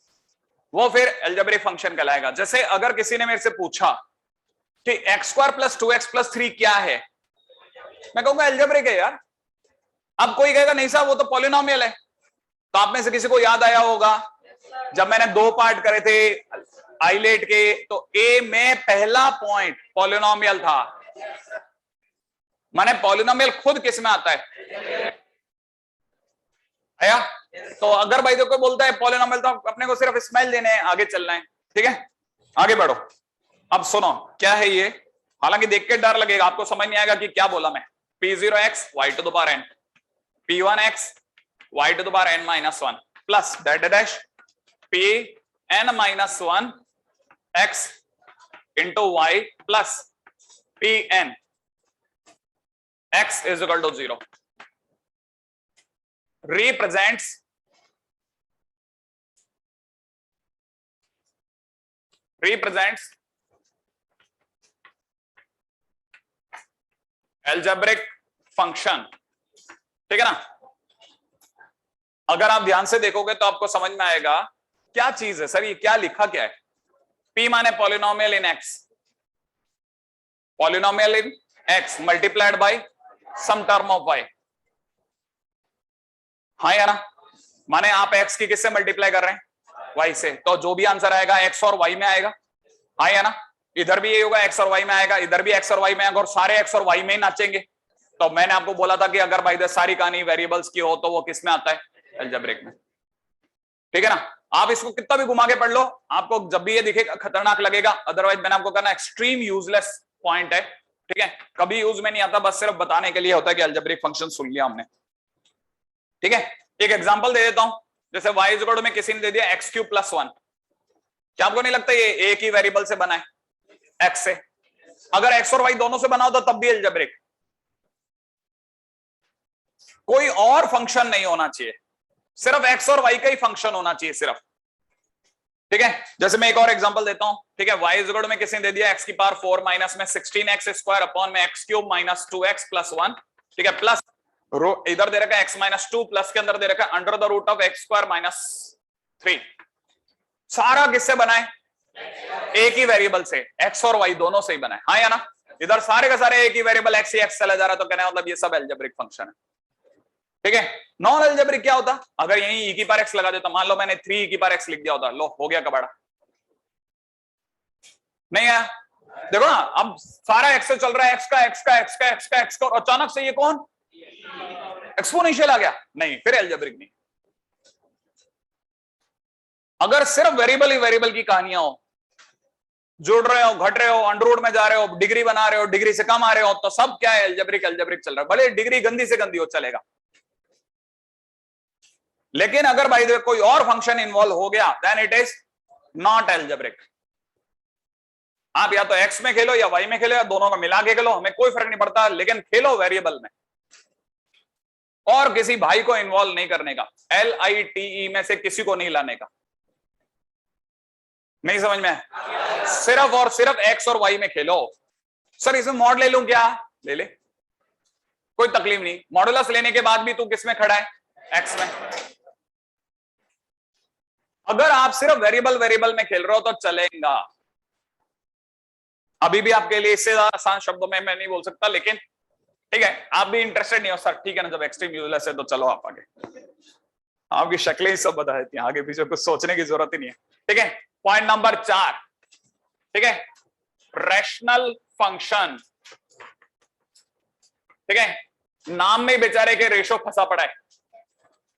वो फिर एल्जेब्रिक फंक्शन कहलाएगा। जैसे अगर किसी ने मेरे से पूछा कि x square plus 2x plus 3 क्या है, मैं कहूंगा एल्जेब्रिक है यार। अब कोई कहेगा नहीं साहब वो तो पॉलिनोमियल है। तो आप में से किसी को याद आया होगा जब मैंने 2 पार्ट करे थे आइलेट के, तो ए में पहला पॉइंट पॉलिनोमियल था, माने पॉलिनोमियल खुद किस में आता है, आया। तो अगर भाई तो कोई बोलता है पॉलिनोमियल, तो अपने को सिर्फ स्माइल देने हैं, आगे चलना है। ठीक है, आगे बढ़ो। अब सुनो क्या है ये, हालांकि देख के डर लगेगा, आपको समझ नहीं आएगा कि क्या बोला मैं। P0x y to the power n, P1x y to the power n minus 1 plus that dash Pn minus 1 x into y plus Pn x is equal to 0 represents algebraic function। ठीक है ना, अगर आप ध्यान से देखोगे तो आपको समझ में आएगा क्या चीज है सर, ये क्या लिखा क्या है। P माने polynomial in x, polynomial in x multiplied by some term of y। हाँ या ना, माने आप x की किससे मल्टीप्लाई कर रहे हैं, y से, तो जो भी आंसर आएगा x और y में आएगा। हाँ या ना, इधर भी ये होगा x और y में आएगा, इधर भी x और y में आएगा, और सारे x और y में ही नाचेंगे। तो मैंने आपको बोला था कि अगर भाई द सारी कहानी वेरिएबल्स की हो तो वो किस में आता है, अलजेब्रिक में। ठीक है ना, आप इसको कितना भी घुमा के पढ़ लो, आपको जब भी ये दिखेगा खतरनाक लगेगा। अदरवाइज मैंने आपको कहना एक्सट्रीम यूजलेस पॉइंट है। ठीक है, कभी यूज में नहीं आता, बस सिर्फ बताने के लिए होता है कि अलजेब्रिक फंक्शन सुन लिया हमने। ठीक है, एक एग्जांपल दे देता हूं, जैसे y इज इक्वल टू में किसी ने दे दिया x क्यूब प्लस 1। क्या आपको नहीं लगता ये एक ही वेरिएबल से बना है, x से? अगर x और y दोनों से बना हो तो तब भी अलजेब्रिक, कोई और फंक्शन नहीं होना चाहिए, सिर्फ x और y का ही फंक्शन होना चाहिए सिर्फ। ठीक है, जैसे मैं एक और एग्जांपल देता हूं। ठीक है, y इज इक्वल टू में किसी ने दे दिया x की पावर 4 माइनस में 16x स्क्वायर अपॉन में x cube minus 2x plus 1। ठीक है, प्लस इधर दे रखा है x माइनस 2, प्लस के अंदर दे रखा है under the root of x square minus 3। सारा किससे बना है, एक ही वेरिएबल से, x और y दोनों से ही बना है। हाँ या ना, इधर सारे का सारे एक ही वेरिएबल x ही x चला जा रहा है, तो कहना मतलब ये सब अलजेब्रिक फंक्शन है। ठीक है, नॉन अलजेब्रिक क्या होता, अगर यही e की पावर x लगा देता, मान लो मैंने 3 e की पावर x लिख दिया होता, लो हो गया कबाड़ा। नहीं है, देखो ना, अब सारा x से चल रहा है, x का x का x का x का x का, और अचानक से ये कौन एक्सपोनेंशियल आ गया, नहीं, फिर अलजेब्रिक नहीं। अगर सिर्फ वेरिएबल ही वेरिएबल की कहानियां हो, जुड़ रहे हो, घट रहे हो, अंडर रूट में जा रहे हो, डिग्री बना रहे हो, डिग्री से कम आ रहे हो, तो सब क्या है, अलजेब्रिक अलजेब्रिक चल रहा है, भले डिग्री गंदी से गंदी हो चलेगा। लेकिन अगर भाई देखो कोई और फंक्शन इन्वॉल्व हो गया, then it is not algebraic. आप या तो x में खेलो या y में खेलो या दोनों को मिला के खेलो, हमें कोई फर्क नहीं पड़ता, लेकिन खेलो वेरिएबल में, और किसी भाई को इन्वॉल्व नहीं करने का, LITE में से किसी को नहीं लाने का। नहीं समझ में, सिर्फ और सिर्फ x और y में खेलो। सर इसमें मॉड ले लूं क्या, ले ले, कोई तकलीफ नहीं, मॉडुलस लेने के बाद भी तू किस में खड़ा है, x में। अगर आप सिर्फ वेरिएबल वेरिएबल में खेल रहे हो तो चलेगा। अभी भी आपके लिए इससे आसान शब्दों में मैं नहीं बोल सकता, लेकिन ठीक है, आप भी इंटरेस्टेड नहीं हो सर, ठीक है ना, जब एक्सट्रीम यूजलेस है तो चलो आप आगे, आपकी शक्लें ही सब बता देती हैं, आगे पीछे कुछ सोचने की जरूरत ही नहीं है। ठीक है, पॉइंट नंबर 4। ठीक है, रैशनल फंक्शन। ठीक है, नाम में बेचारे के रेशो फंसा पड़ा है।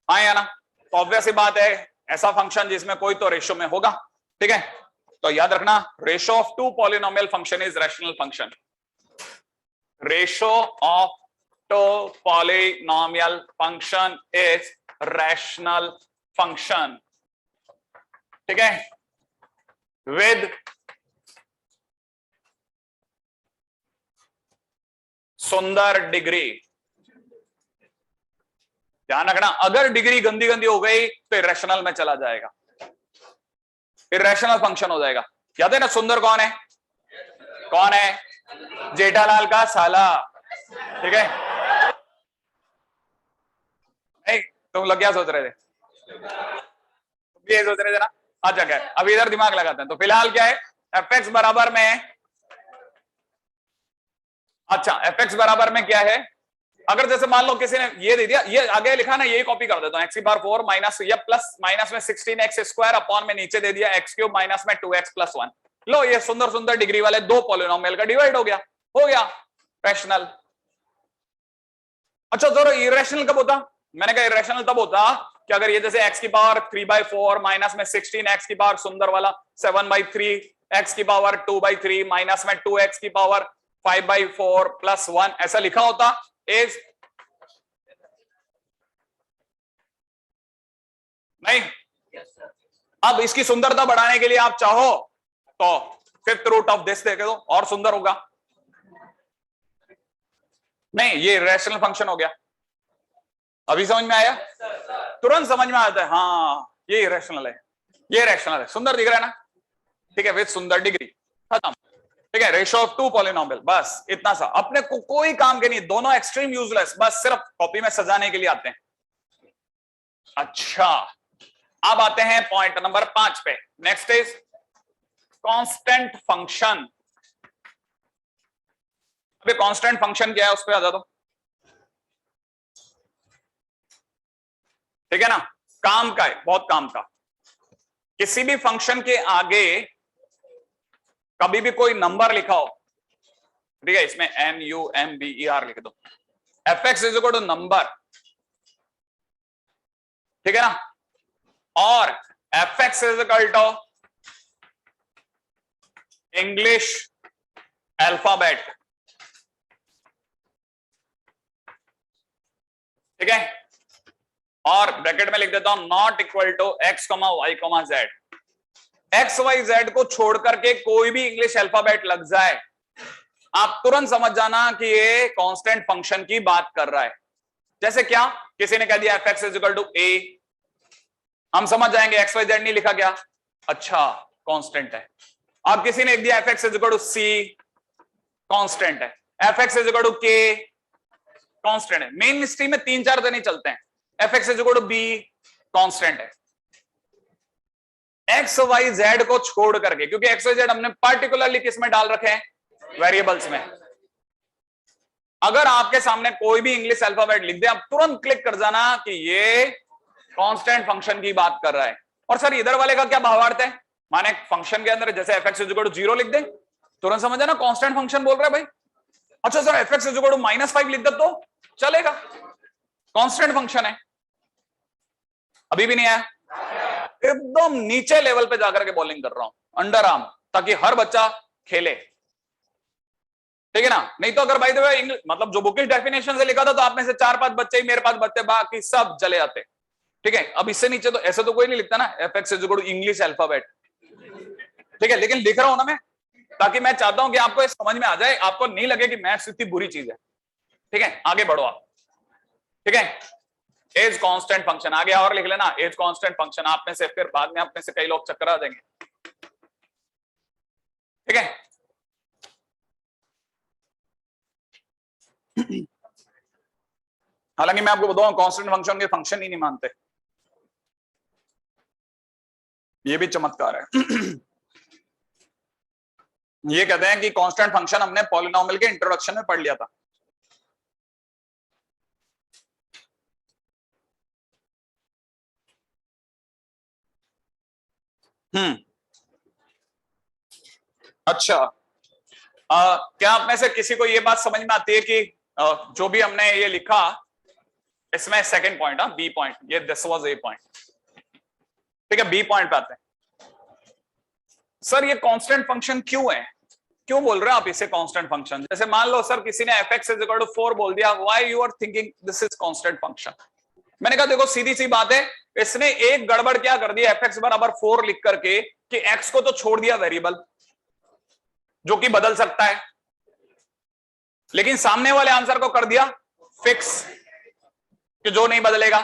हाँ या ना, तो ऑब्वियस सी बात है, ऐसा फंक्शन जिसमें कोई तो रेशो में होगा। ठीक है, तो याद रखना, ratio of two polynomial function is rational function. Ratio of two polynomial function is rational function. ठीक है, विद सुंदर डिग्री। ध्यान रखना, अगर डिग्री गंदी गंदी हो गई तो इरेशनल में चला जाएगा, इरेशनल फंक्शन हो जाएगा। याद है ना, सुंदर कौन है, कौन है, जेठालाल का साला। ठीक है, नहीं तुम लोग क्या सोच रहे थे, तुम ये सोच रहे थे ना, अच्छा क्या है, अब इधर दिमाग लगाते हैं। तो फिलहाल क्या है, fx बराबर में, अच्छा fx बराबर में क्या है, अगर जैसे मान लो किसी ने ये दे दिया, ये आगे लिखा ना, यही कॉपी कर देता हूं, x की पावर 4 माइनस या प्लस माइनस में 16x स्क्वायर अपॉन में नीचे दे दिया x क्यूब माइनस में 2x प्लस 1। लो ये सुंदर सुंदर डिग्री वाले दो पॉलिनोमियल का डिवाइड हो गया रैशनल। अच्छा जरा इरेशनल कब होता, मैंने कहा इरेशनल तब होता कि अगर ये जैसे x की पावर 3/4 माइनस में 16x की पावर सुंदर वाला 7/3, x की पावर 2/3 माइनस में 2x की पावर 5/4 प्लस 1 ऐसा लिखा होता इज नहीं। अब इसकी सुंदरता बढ़ाने के लिए आप चाहो तो फिफ्थ रूट ऑफ दिस देके दो, और सुंदर होगा। नहीं, ये रैशनल फंक्शन हो गया। अभी समझ में आया, तुरंत समझ में आता है, हाँ ये रैशनल है, ये रैशनल है, सुंदर दिख रहा है ना। ठीक है, विद सुंदर डिग्री, खत्म। ठीक है, रेशो ऑफ टू पॉलिनोमियल, बस इतना सा, अपने को कोई काम के नहीं, दोनों एक्सट्रीम यूजलेस, बस सिर्फ कॉपी में सजाने के लिए आते हैं। अच्छा, अब आते हैं पॉइंट नंबर 5 पे। Next is constant function. अभी कांस्टेंट फंक्शन क्या है उस पर आ जाओ, ठीक है ना। काम का है, बहुत काम का। किसी भी फंक्शन के आगे कभी भी कोई नंबर लिखा हो, ठीक है, इसमें NUMBER लिख दो, fx is equal to number, ठीक है ना, और fx is equal to English alphabet, ठीक है, और ब्रैकेट में लिख देता हूं not equal to x, y, z। X Y Z को छोड़ करके कोई भी इंग्लिश अल्फाबेट लग जाए, आप तुरंत समझ जाना कि ये कांस्टेंट फंक्शन की बात कर रहा है। जैसे क्या, किसी ने कह दिया fx is equal to a, हम समझ जाएंगे एक्स वाई जेड नहीं लिखा गया, अच्छा कांस्टेंट है। अब किसी ने दिया fx is equal to c, constant है। fx is equal to k, constant है। मेन मिस्ट्री में 3-4 दिन ही चलते हैं। fx is equal to b, constant है। एक्स वाई जेड को छोड़ करके, क्योंकि एक्स वाई जेड हमने पार्टिकुलरली किस में डाल रखे हैं, वेरिएबल्स में। अगर आपके सामने कोई भी इंग्लिश अल्फाबेट लिख दे, आप तुरंत क्लिक कर जाना कि ये कांस्टेंट फंक्शन की बात कर रहा है। और सर इधर वाले का क्या भावार्थ है, माने फंक्शन के अंदर जैसे fx इज इक्वल टू 0 लिख दे, तुरंत समझ जाना कांस्टेंट फंक्शन बोल रहा है भाई। अच्छा sir fx is equal to -5 लिख दे तो चलेगा, कांस्टेंट फंक्शन है। अभी भी नहीं आया, एकदम नीचे लेवल पे जाकर के बॉलिंग कर रहा हूं, अंडर आर्म, ताकि हर बच्चा खेले, ठीक है ना। नहीं तो अगर भाई इंग्लिश मतलब जो बुकिश डेफिनेशन से लिखा था, तो आप में से 4-5 बच्चे ही मेरे पास बच्चे, बाकी सब चले जाते, ठीक है। अब इससे नीचे तो ऐसे तो कोई नहीं लिखता ना, fx is equal to English alphabet, ठीक है, लेकिन लिख रहा हूं ना मैं, ताकि मैं चाहता हूं कि आपको ये समझ में आ जाए, आपको नहीं लगे कि मैथ्स इतनी बुरी चीज है, ठीक है। आगे बढ़ो आप, ठीक है। एज कांस्टेंट फंक्शन आगे और लिख लेना, एज कांस्टेंट फंक्शन। आप में से फिर बाद में आप में से कई लोग चक्कर आ देंगे, ठीक है। हालांकि मैं आपको बताऊं कांस्टेंट फंक्शन के फंक्शन ही नहीं मानते, ये भी चमत्कार है। ये कहते हैं कि कांस्टेंट फंक्शन हमने पॉलिनोमियल के इंट्रोडक्शन में पढ़ लिया था। अच्छा, क्या आप में से किसी को ये बात समझ में आती है कि जो भी हमने ये लिखा इसमें सेकंड पॉइंट, बी पॉइंट, ये दिस वाज ए पॉइंट, ठीक है। बी पॉइंट पे आते हैं। सर ये कांस्टेंट फंक्शन क्यों है, क्यों बोल रहे हैं आप इसे कांस्टेंट फंक्शन। जैसे मान लो सर किसी ने fx इज इक्वल टू 4 बोल दिया, why you are thinking this is constant function. मैंने कहा देखो सीधी सी बात है, इसने एक गड़बड़ क्या कर दिया, fx बराबर 4 लिख करके कि x को तो छोड़ दिया वेरिएबल जो कि बदल सकता है, लेकिन सामने वाले आंसर को कर दिया फिक्स कि जो नहीं बदलेगा।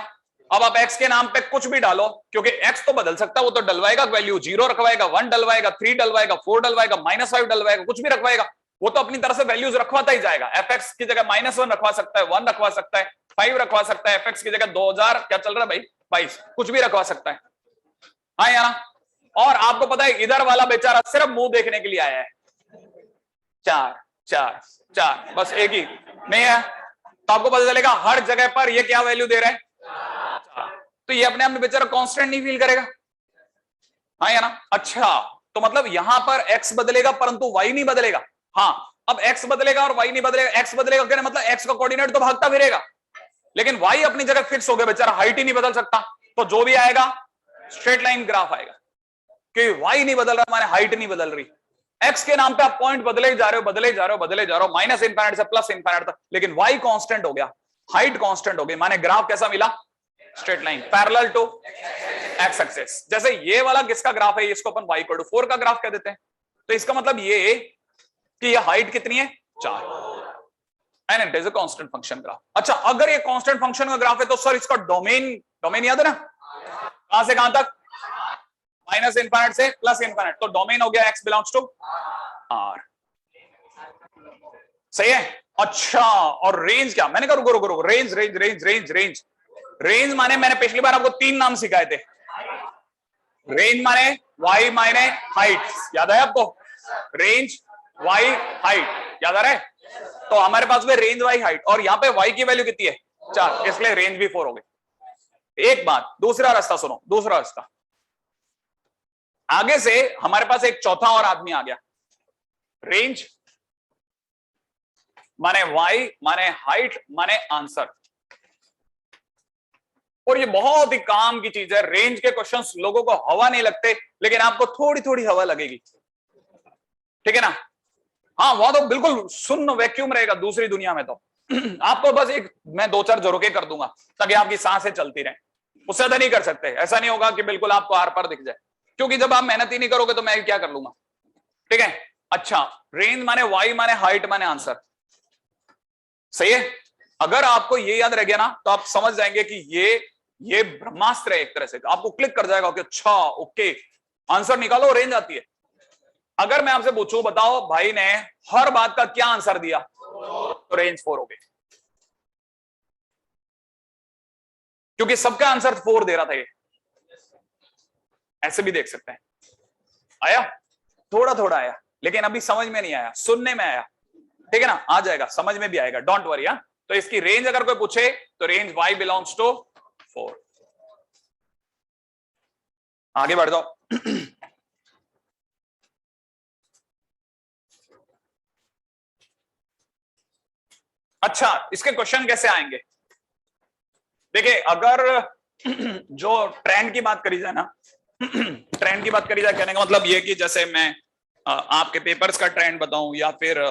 अब आप x के नाम पे कुछ भी डालो, क्योंकि x तो बदल सकता है, वो तो डलवाएगा वैल्यू, 0 रखवाएगा, 1 डलवाएगा, 3 डलवाएगा, 4 डलवाएगा, -5 डलवाएगा, कुछ भी रखवाएगा, वो तो अपनी तरह से वैल्यूज रखवाता ही जाएगा। fx की जगह -1 रखवा सकता है, 1 रखवा सकता है, 5 रखवा सकता है, fx की जगह 2000 क्या चल रहा है भाई 22, कुछ भी रखवा सकता है। हाँ या ना। और आपको पता है इधर वाला बेचारा सिर्फ मुंह देखने के लिए आया है, 4 4 4, बस एक ही नहीं है, तो आपको पता चलेगा हर जगह पर ये क्या वैल्यू दे रहा है, तो ये अपने आप में बेचारा कांस्टेंट नहीं फील करेगा। हाँ या ना। अच्छा, तो मतलब यहां पर x बदलेगा परंतु y नहीं बदलेगा। हाँ, अब x बदलेगा और y नहीं बदलेगा। x बदलेगा क्या मतलब x का कोऑर्डिनेट तो भागता फिरेगा, लेकिन y अपनी जगह फिक्स हो गया, बेचारा हाइट ही नहीं बदल सकता, तो जो भी आएगा स्ट्रेट लाइन ग्राफ आएगा, क्योंकि y नहीं बदल रहा माने हाइट नहीं बदल रही। x के नाम पे आप पॉइंट बदले जा रहे हो, बदले जा रहे हो, बदले जा रहे हो, माइनस इनफाइनाइट से प्लस इनफाइनाइट तक, लेकिन y कांस्टेंट हो गया, हाइट कांस्टेंट हो गई, माने ग्राफ कैसा मिला, straight line parallel to X axis. जैसे ये वाला किसका ग्राफ है, इसको अपन y 4 का ग्राफ कह देते हैं, तो इसका मतलब ये कि ये हाइट कितनी है 4, and it is a constant function graph. अच्छा, अगर ये कांस्टेंट फंक्शन का ग्राफ है तो सर इसका डोमेन याद है ना, कहां से कहां तक, माइनस इनफाइनाइट से प्लस इनफाइनाइट, तो डोमेन हो गया x बिलोंग्स टू r, सही है। अच्छा, और रेंज क्या, मैंने कहा रुको रुको रुको, range range range range range range माने मैंने पिछली बार आपको 3 नाम सिखाए थे। रेंज माने वाई माने हाइट, याद है आपको? रेंज वाई हाइट याद आ रहा है? तो हमारे पास में रेंज वाई हाइट, और यहां पे वाई की वैल्यू कितनी है? 4, इसलिए रेंज भी 4 हो गई। एक बात, दूसरा रास्ता सुनो, दूसरा रास्ता। आगे से हमारे पास एक चौथा और आदमी आ गया। रेंज माने वाई माने हाइट माने आंसर। और ये बहुत ही काम की चीज है। रेंज के क्वेश्चंस लोगों को हवा नहीं लगते, लेकिन आपको थोड़ी थोड़ी हवा लगेगी, ठीक है ना? हाँ, वहां तो बिल्कुल शून्य वैक्यूम रहेगा दूसरी दुनिया में। तो आपको बस एक मैं 2-4 झरोके कर दूंगा ताकि आपकी सांसें चलती रहें, उससे ज्यादा नहीं कर सकते। ऐसा नहीं होगा कि बिल्कुल आपको आर पार दिख जाए, क्योंकि जब आप मेहनत ही नहीं करोगे तो मैं क्या कर लूंगा, ठीक है? अच्छा, रेंज माने वाई माने हाइट माने आंसर, सही है? अगर आपको ये याद रह गया ना, तो आप समझ जाएंगे कि ये ब्रह्मास्त्र है एक तरह से। आपको क्लिक कर जाएगा कि अच्छा ओके, आंसर निकालो, रेंज आती है। अगर मैं आपसे पूछूं, बताओ भाई ने हर बात का क्या आंसर दिया, तो रेंज 4 हो गई, क्योंकि सबका आंसर 4 दे रहा था ये। ऐसे भी देख सकते हैं। आया? थोड़ा थोड़ा आया, लेकिन अभी समझ में नहीं आया, सुनने में आया, ठीक है ना? आ जाएगा, समझ में भी आएगा, डोंट वरी। तो इसकी रेंज अगर कोई पूछे तो रेंज y बिलोंग्स टू 4। आगे बढ़ जाओ। अच्छा, इसके क्वेश्चन कैसे आएंगे? देखिए, अगर जो ट्रेंड की बात करी जाए ना, ट्रेंड की बात करी जाए, कहने का मतलब ये कि जैसे मैं आपके पेपर्स का ट्रेंड बताऊं, या फिर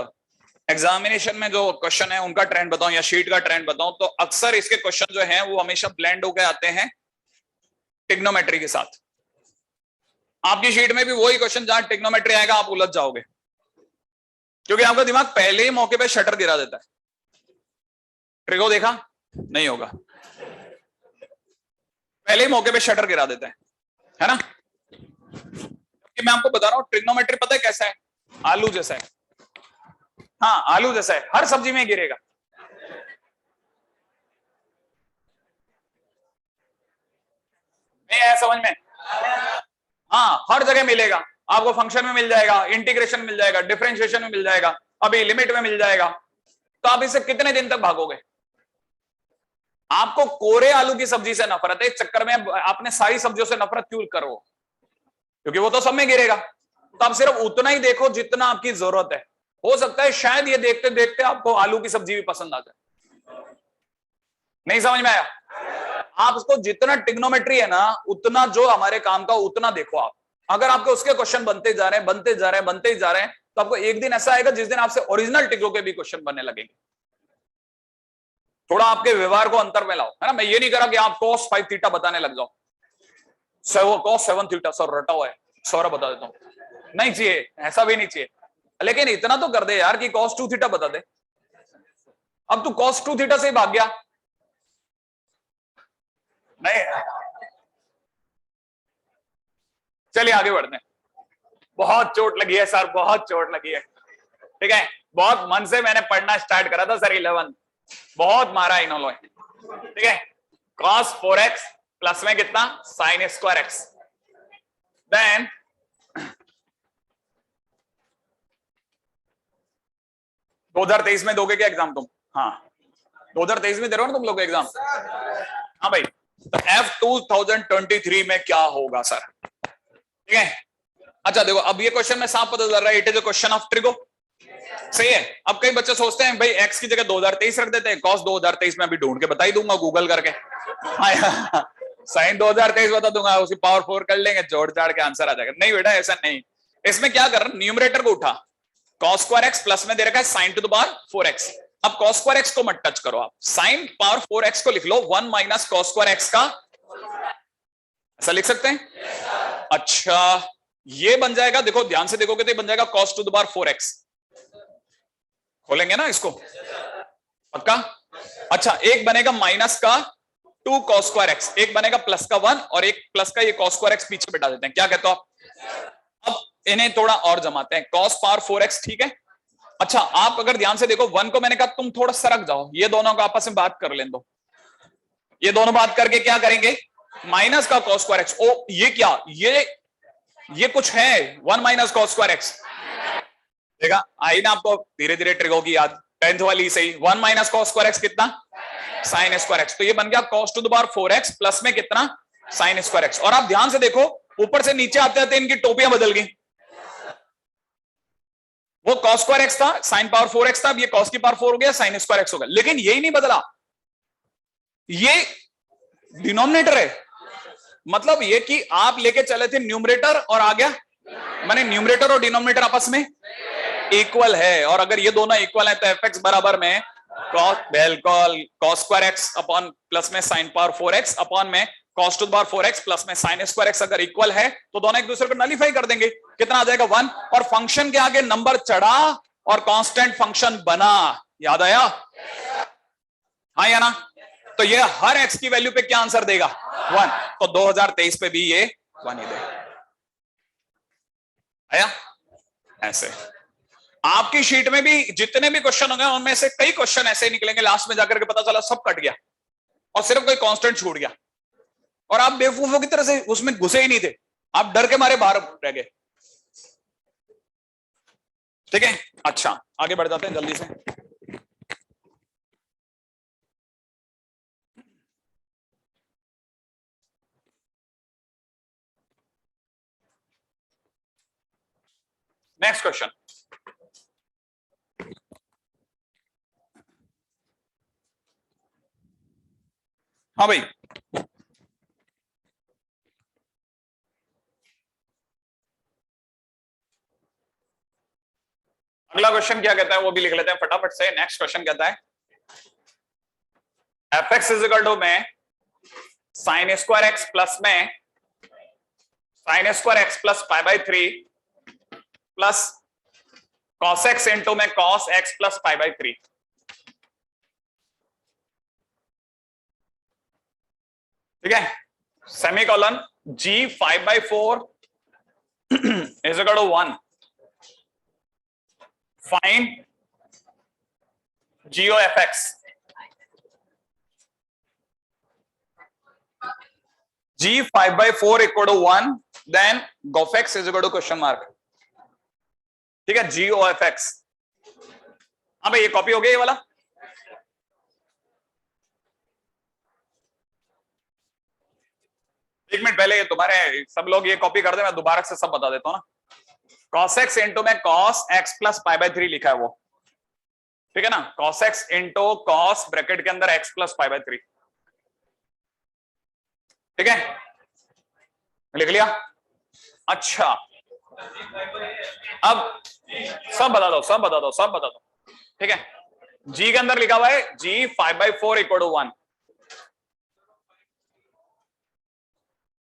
एग्जामिनेशन में जो क्वेश्चन है उनका ट्रेंड बताऊं, या शीट का ट्रेंड बताऊं, तो अक्सर इसके क्वेश्चन जो हैं वो हमेशा ब्लेंड होकर आते हैं टिग्नोमेट्री के साथ। आपकी शीट में भी वही क्वेश्चन जहां टिग्नोमेट्री आएगा आप उलझ जाओगे, क्योंकि आपका दिमाग पहले ही मौके पे शटर गिरा देता है। ट्रिगो देखा नहीं होगा, पहले ही मौके पे शटर गिरा देता है ना? कि मैं आपको बता रहा हूं, ट्रिग्नोमेट्री पता है कैसा है? आलू जैसा है। हाँ, आलू जैसा है, हर सब्जी में गिरेगा। नहीं आया समझ में? हाँ, हर जगह मिलेगा आपको। फंक्शन में मिल जाएगा, इंटीग्रेशन मिल जाएगा, डिफरेंशिएशन में मिल जाएगा, अभी लिमिट में मिल जाएगा। तो आप इससे कितने दिन तक भागोगे? आपको कोरे आलू की सब्जी से नफरत है, इस चक्कर में आपने सारी सब्जियों से नफरत क्यों करो? क्योंकि वो तो सब में गिरेगा। तो आप सिर्फ उतना ही देखो जितना आपकी जरूरत है। हो सकता है शायद ये देखते देखते आपको आलू की सब्जी भी पसंद आ जाए। नहीं समझ में आया? आप उसको जितना टिग्नोमेट्री है ना, उतना जो हमारे काम का उतना देखो आप। अगर आपके उसके क्वेश्चन बनते जा रहे हैं, बनते जा रहे हैं, बनते ही जा रहे हैं, तो आपको एक दिन ऐसा आएगा जिस दिन आपसे ओरिजिनल टिग्रो के भी क्वेश्चन बनने लगेंगे। थोड़ा आपके व्यवहार को अंतर में लाओ, है ना? मैं ये नहीं करा कि आप cos 5 थीटा बताने लग जाओ, cos 7 थीटा सर रटा हुआ है, सौरा बता देता हूं। नहीं चाहिए, ऐसा भी नहीं चाहिए, लेकिन इतना तो कर दे यार कि cos 2 थीटा बता दे। अब तू cos 2 थीटा से ही भाग गया। नहीं, चलिए आगे बढ़ते हैं। बहुत चोट लगी है सर, बहुत चोट लगी है, ठीक है? बहुत मन से मैंने पढ़ना स्टार्ट करा था सर 11, बहुत मारा इन्होंने, ठीक है? cos 4x प्लस में कितना? sin square x। देन 2023 में दोगे क्या एग्जाम तुम? हाँ, 2023 में दे रहे हो ना तुम लोग एग्जाम? हाँ भाई, तो F 2023 में क्या होगा सर, ठीक है? अच्छा देखो, अब ये क्वेश्चन में साफ पता चल रहा है, it is a question of trigo, सही है? अब कई बच्चे सोचते हैं भाई x की जगह 2023 रख देते हैं, cos 2023 में अभी ढूंढ के बता ही दूंगा गूगल करके। sin 2023 बता दूंगा, उसकी पावर 4 कर लेंगे, जोड़ जाड़ के आंसर आ जाएगा। नहीं बेटा, ऐसा नहीं। इसमें क्या कर रहा, न्यूमरेटर को उठा, cos स्क्वायर x प्लस में दे रखा है sin to the power 4x। अब cos स्क्वायर x को मत टच करो, आप sin पावर 4x को लिख लो 1 माइनस cos स्क्वायर x का, ऐसा लिख सकते हैं। अच्छा, ये बन जाएगा, देखो ध्यान से देखोगे तो ये बन जाएगा cos to the power 4x। खोलेंगे ना इसको, पक्का? अच्छा, एक बनेगा माइनस का 2 cos स्क्वायर x, एक बनेगा प्लस का 1, और एक प्लस का ये cos स्क्वायर x पीछे बिठा देते हैं। क्या कहते हो आप? अब इन्हें थोड़ा और जमाते हैं, cos पावर 4x, ठीक है? अच्छा, आप अगर ध्यान से देखो, 1 को मैंने कहा तुम थोड़ा सरक जाओ, ये दोनों को आपस में बात कर लें दो, ये दोनों बात करके क्या करेंगे, माइनस का cos स्क्वायर एक्स। ओ ये क्या, ये कुछ है 1 माइनस cos स्क्वायर एक्स। देखा आई ना आपको धीरे धीरे ट्रिक होगी याद, 10th वाली सही। 1 माइनस cos स्क्वायर एक्स कितना, sin स्क्वायर एक्स। तो ये बन गया cos to the power 4x plus में कितना, sin स्क्वायर एक्स। और आप ध्यान से देखो ऊपर से नीचे आते आते इनकी टोपियां बदल गई। वो cos स्क्वायर एक्स था, sin पावर 4x था, अब ये cos की पावर 4 हो गया, sin स्क्वायर एक्स हो गया। लेकिन यही नहीं बदला, ये डिनोमिनेटर है। मतलब ये कि आप लेके चले थे न्यूमरेटर और आ गया, माने न्यूमरेटर और डिनोमिनेटर आपस में इक्वल है। और अगर ये दोनों इक्वल है तो fx बराबर में cos square X upon plus में sin पावर 4x अपॉन में cos to the power 4x plus में sin स्क्वायर एक्स अगर इक्वल है तो दोनों एक दूसरे को नलीफाई कर देंगे। कितना आ जाएगा 1, और फंक्शन के आगे नंबर चढ़ा और कांस्टेंट फंक्शन बना। याद आया? हाँ या ना? तो ये हर x की वैल्यू पे क्या आंसर देगा 1, तो 2023 पे भी ये 1 ही देगा। आया? ऐसे आपकी शीट में भी जितने भी क्वेश्चन होंगे उनमें से कई क्वेश्चन ऐसे ही निकलेंगे, लास्ट में जाकर के पता चला सब कट गया और सिर्फ कोई कांस्टेंट छूट गया और आप बेवकूफों की तरह से उसमें घुसे ही नहीं थे, आप डर के मारे बाहर रह गए। ठीक है, अच्छा आगे बढ़ जाते हैं जल्दी से। नेक्स्ट क्वेश्चन, हाँ भाई अगला क्वेश्चन क्या कहता है वो भी लिख लेते हैं फटाफट से। नेक्स्ट क्वेश्चन कहता है fx इज इक्वल टू में sin स्क्वायर एक्स प्लस में sin square X plus pi by 3 plus cos x into में cos x plus pi by 3। ठीक है, semicolon g 5/4 is equal to 1, find g of fx। g 5/4 equal to 1, then of x is equal to question mark. ठीक है, g of fx। हाँ भाई ये copy हो गया ये वाला। एक मिनट पहले ये तुम्हारे सब लोग ये कॉपी कर दे, मैं दोबारा से सब बता देता हूं ना। cos x इंटू में cos x plus pi by 3 लिखा है वो, ठीक है ना। cos x into cos bracket के अंदर x प्लस पाई बाई 3। ठीक है, लिख लिया। अच्छा अब सब बता दो, सब बता दो, सब बता दो। ठीक है, g के अंदर लिखा हुआ है g 5/4 इक्वल टू 1।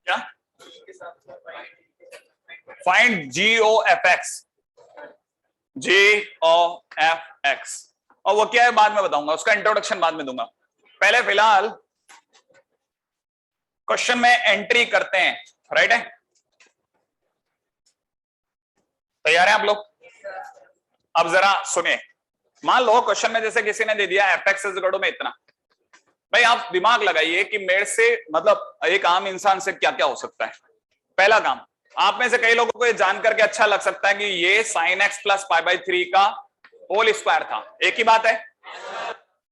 क्या find g o f x, g o f x। और वो क्या है बाद में बताऊंगा, उसका इंट्रोडक्शन बाद में दूंगा। पहले फिलहाल क्वेश्चन में एंट्री करते हैं, राइट है? तैयार है आप लोग? अब जरा सुने, मान लो क्वेश्चन में जैसे किसी ने दे दिया fx इज इक्वल टू में इतना। भाई आप दिमाग लगाइए कि मेरे से मतलब एक आम इंसान से क्या क्या हो सकता है। पहला काम, आप में से कई लोगों को ये जान करके अच्छा लग सकता है कि ये sin x plus pi by 3 का होल स्क्वायर था, एक ही बात है।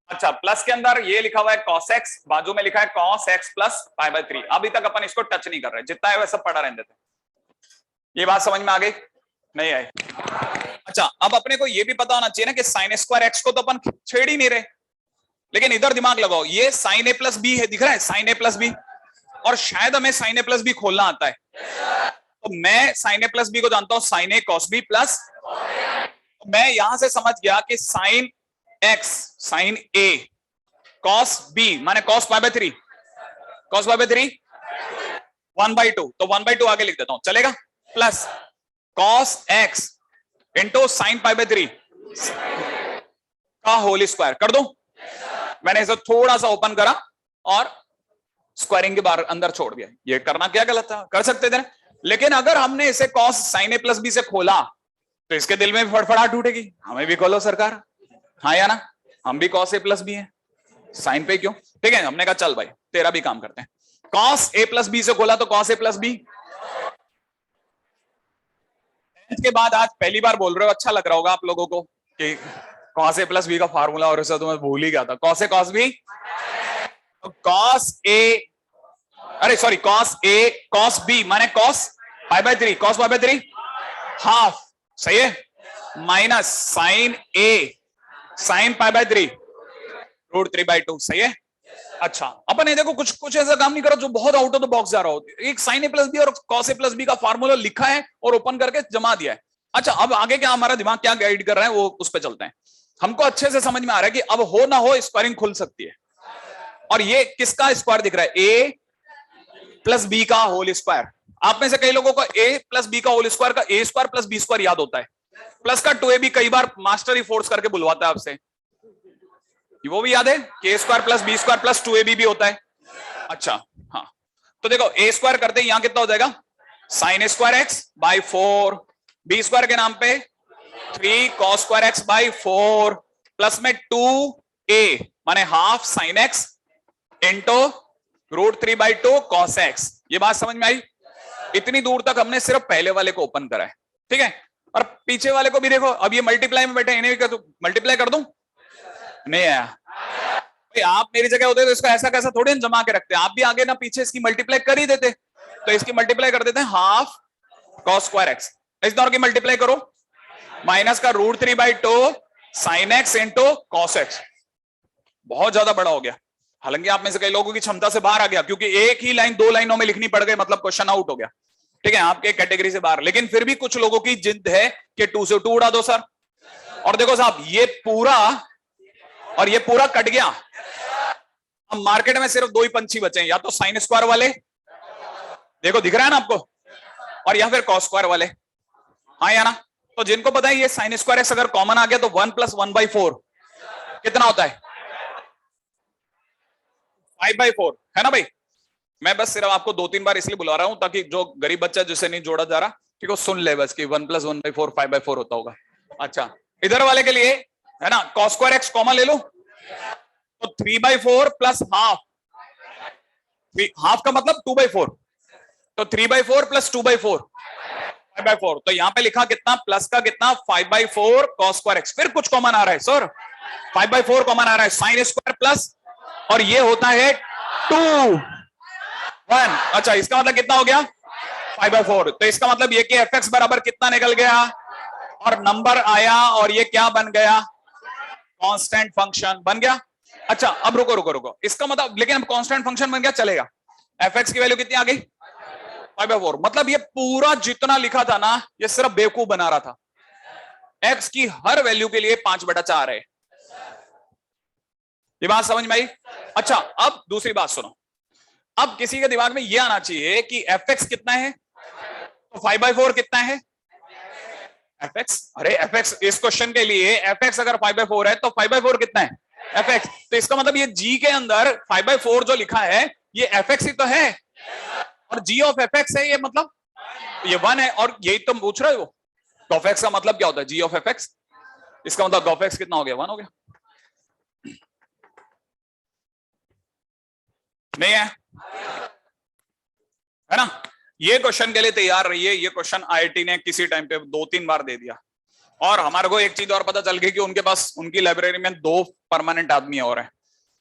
अच्छा, प्लस के अंदर ये लिखा हुआ है cos x, बाजू में लिखा है cos x plus pi by 3। अभी तक अपन इसको टच नहीं कर रहे, जितना है वैसा पढ़ा रहने देते। ये बात समझ में आ गई? नहीं आई? अच्छा, अब अपने को ये भी पता होना चाहिए ना कि sin स्क्वायर x को तो अपन छेड़ ही नहीं रहे, लेकिन इधर दिमाग लगाओ, ये sin a प्लस बी है, दिख रहा है sin a प्लस बी, और शायद हमें sin a प्लस बी खोलना आता है। तो मैं sin a प्लस बी को जानता हूं sin a cos b plus, मैं यहां से समझ गया कि sin x sin a cos b माने cos pi by 3, cos pi by 3 1/2, तो 1/2 आगे लिख देता हूं, चलेगा? Plus cos x into sin pi by 3 का होल स्क्वायर कर दूं। मैंने इसे थोड़ा सा ओपन करा और स्क्वायरिंग के बाहर अंदर छोड़ दिया। ये करना क्या गलत था? कर सकते थे, लेकिन अगर हमने इसे cos sin a plus B से खोला तो इसके दिल में भी फड़फड़ाहट उठेगी, हमें भी खोलो सरकार। हाँ या ना? हम भी cos a प्लस बी है, साइन पे क्यों? ठीक है, हमने कहा चल भाई तेरा भी काम करते हैं। कॉस ए प्लस बी से खोला तो कॉस ए प्लस बी। के बाद आज पहली बार बोल रहे हो, अच्छा लग रहा होगा आप लोगों को कि कॉस ए प्लस बी का फार्मूला, और ऐसा तो मैं भूल ही गया था। Cos A cos B, cos A, अरे sorry, cos A cos B माने cos pi by 3, cos pi by 3 half, सही है, minus sine A sine pi by 3 root 3/2, सही है। अच्छा, अपन ये देखो कुछ कुछ ऐसा काम नहीं करो जो बहुत आउट ऑफ द बॉक्स जा रहा हो। एक साइन ए प्लस बी और कॉस ए प्लस बी का फार्मूला लिखा है और ओपन करके जमा दिया है। अच्छा, अब आगे क्या हमारा दिमाग क्या गाइड कर रहा है वो उस पर चलते हैं। हमको अच्छे से समझ में आ रहा है कि अब हो ना हो स्क्वायरिंग खुल सकती है। और ये किसका स्क्वायर दिख रहा है? ए प्लस बी का होल स्क्वायर। आप में से कई लोगों को ए प्लस बी का होल स्क्वायर का ए स्क्वायर प्लस बी स्क्वायर याद होता है। प्लस का 2ab कई बार मास्टर ही फोर्स करके बुलवाता है आपसे, वो भी याद है? के square plus B square plus 2ab भी होता है। अच्छा, हाँ, तो देखो ए स्क्वायर करते हैं, यहां कितना हो जाएगा? Sine square X by 4, B square के नाम पे 3 cos square X by 4, plus में 2a माने half sine X into root 3/2 cos X. ये बात समझ में आई? इतनी दूर तक हमने सिर्फ पहले वाले को ओपन करा है, ठीक है। और पीछे वाले को भी देखो, अब ये मल्टीप्लाई में बैठे, इन्हें भी मल्टीप्लाई कर दूं? नहीं आया। आप मेरी जगह होते तो इसको ऐसा कैसा थोड़ी जमा के रखते, आप भी आगे ना पीछे इसकी मल्टीप्लाई कर ही देते। तो इसकी मल्टीप्लाई कर देते हैं हाफ कॉस स्क्वायर एक्स, इस दौर की मल्टीप्लाई करो, माइनस का root 3/2 sine X into cos X. बहुत ज्यादा बड़ा हो गया, हालांकि आप में से कई लोगों की क्षमता से बाहर आ गया, क्योंकि एक ही लाइन 2 लाइनों में लिखनी पड़ गई, मतलब क्वेश्चन आउट हो गया, ठीक है, आपके कैटेगरी से बाहर। लेकिन फिर भी कुछ लोगों की जिद है कि 2 से 2 उड़ा दो सर। और देखो साहब, ये पूरा और ये पूरा कट गया। अब मार्केट में सिर्फ 2 ही पंछी बचे हैं, या तो साइन स्क्वायर वाले, देखो दिख रहा है ना आपको, और या फिर कॉस स्क्वायर वाले, हाँ या ना? तो जिनको पता है ये साइन स्क्वायर एक्स अगर कॉमन आ गया तो 1 + 1/4 कितना होता है? 5/4 है ना भाई। मैं बस सिर्फ आपको 2-3 बार इसलिए बुला रहा हूं ताकि जो गरीब बच्चा जिसे नहीं जोड़ा जा रहा, ठीक है, सुन ले बस कि 1 + 1/4 5/4 होता होगा। अच्छा, इधर वाले के लिए है ना, कॉस स्क्वायर एक्स कॉमन ले लो, तो 3/4 प्लस हाफ, हाफ का मतलब 2/4, तो 3/4 प्लस 2/4 5/4। तो यहां पे लिखा कितना? प्लस का कितना? 5/4 कॉस स्क्वायर एक्स। फिर कुछ कॉमन आ रहा है सर, 5/4 कॉमन आ रहा है, साइन स्क्वायर प्लस, और ये होता है 2 1। अच्छा, इसका मतलब कितना हो गया? 5/4। तो इसका मतलब ये कि fx बराबर कितना निकल गया, और नंबर आया, और ये क्या बन गया? कांस्टेंट फंक्शन बन गया। अच्छा, अब रुको रुको रुको, इसका मतलब, लेकिन अब कांस्टेंट फंक्शन बन गया, चलेगा। fx की वैल्यू कितनी आ गई? 5/4। मतलब ये पूरा जितना लिखा था ना, ये सिर्फ बेवकूफ बना रहा था। x की हर वैल्यू के लिए 5/4 है। ये बात समझ में आई? अच्छा, अब दूसरी बात सुनो। अब किसी के दिमाग में यह आना चाहिए कि fx कितना है, तो 5/4 कितना है? fx, अरे fx इस क्वेश्चन के लिए fx अगर 5/4 है तो 5/4 कितना है? fx। तो इसका मतलब ये g के अंदर 5/4 जो लिखा है ये fx ही तो है, और g ऑफ fx है, ये मतलब ये 1 है, और यही तुम पूछ रहे हो। तो fx का मतलब क्या होता है? g of fx। इसका मतलब fx कितना हो गया? 1 हो गया। नहीं है ना? ये क्वेश्चन के लिए तैयार रहिए, ये क्वेश्चन आईआईटी ने किसी टाइम पे 2-3 बार दे दिया। और हमारे को एक चीज और पता चल गई कि उनके पास, उनकी लाइब्रेरी में 2 परमानेंट आदमी और हैं,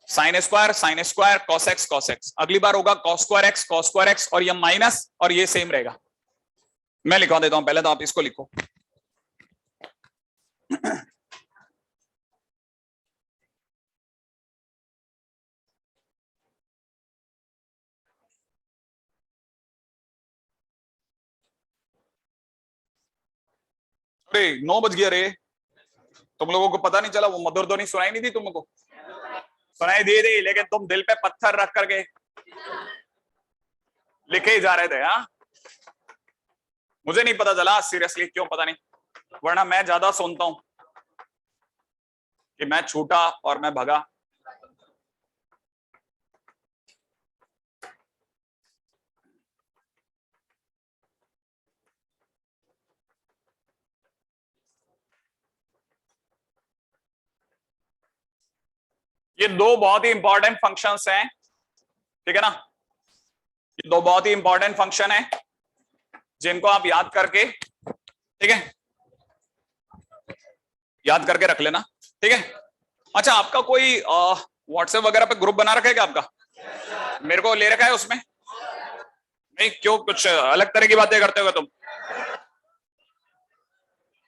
साइन स्क्वायर कॉस एक्स। अगली बार होगा कॉस स्क्वायर एक्स, और ये माइनस, और ये सेम रहेगा। मैं लिखवा देता हूं, पहले तो आप इसको लिखो। अरे 9 बज गया रे, तुम लोगों को पता नहीं चला? वो मधुर ध्वनि सुनाई नहीं दी तुमको? सुनाई दी थी, लेकिन तुम दिल पे पत्थर रख करके लिखे ही जा रहे थे। हाँ, मुझे नहीं पता चला सीरियसली, क्यों पता नहीं, वरना मैं ज्यादा सुनता हूं कि मैं छूटा और मैं भगा। ये 2 बहुत ही इंपॉर्टेंट फंक्शंस हैं ठीक है ना। ये दो बहुत ही इंपॉर्टेंट फंक्शन है जिनको आप याद करके, ठीक है, याद करके रख लेना, ठीक है। अच्छा, आपका कोई व्हाट्सएप वगैरह पे ग्रुप बना रखा है क्या आपका? मेरे को ले रखा है उसमें? नहीं, क्यों, कुछ अलग तरह की बातें करते हो तुम?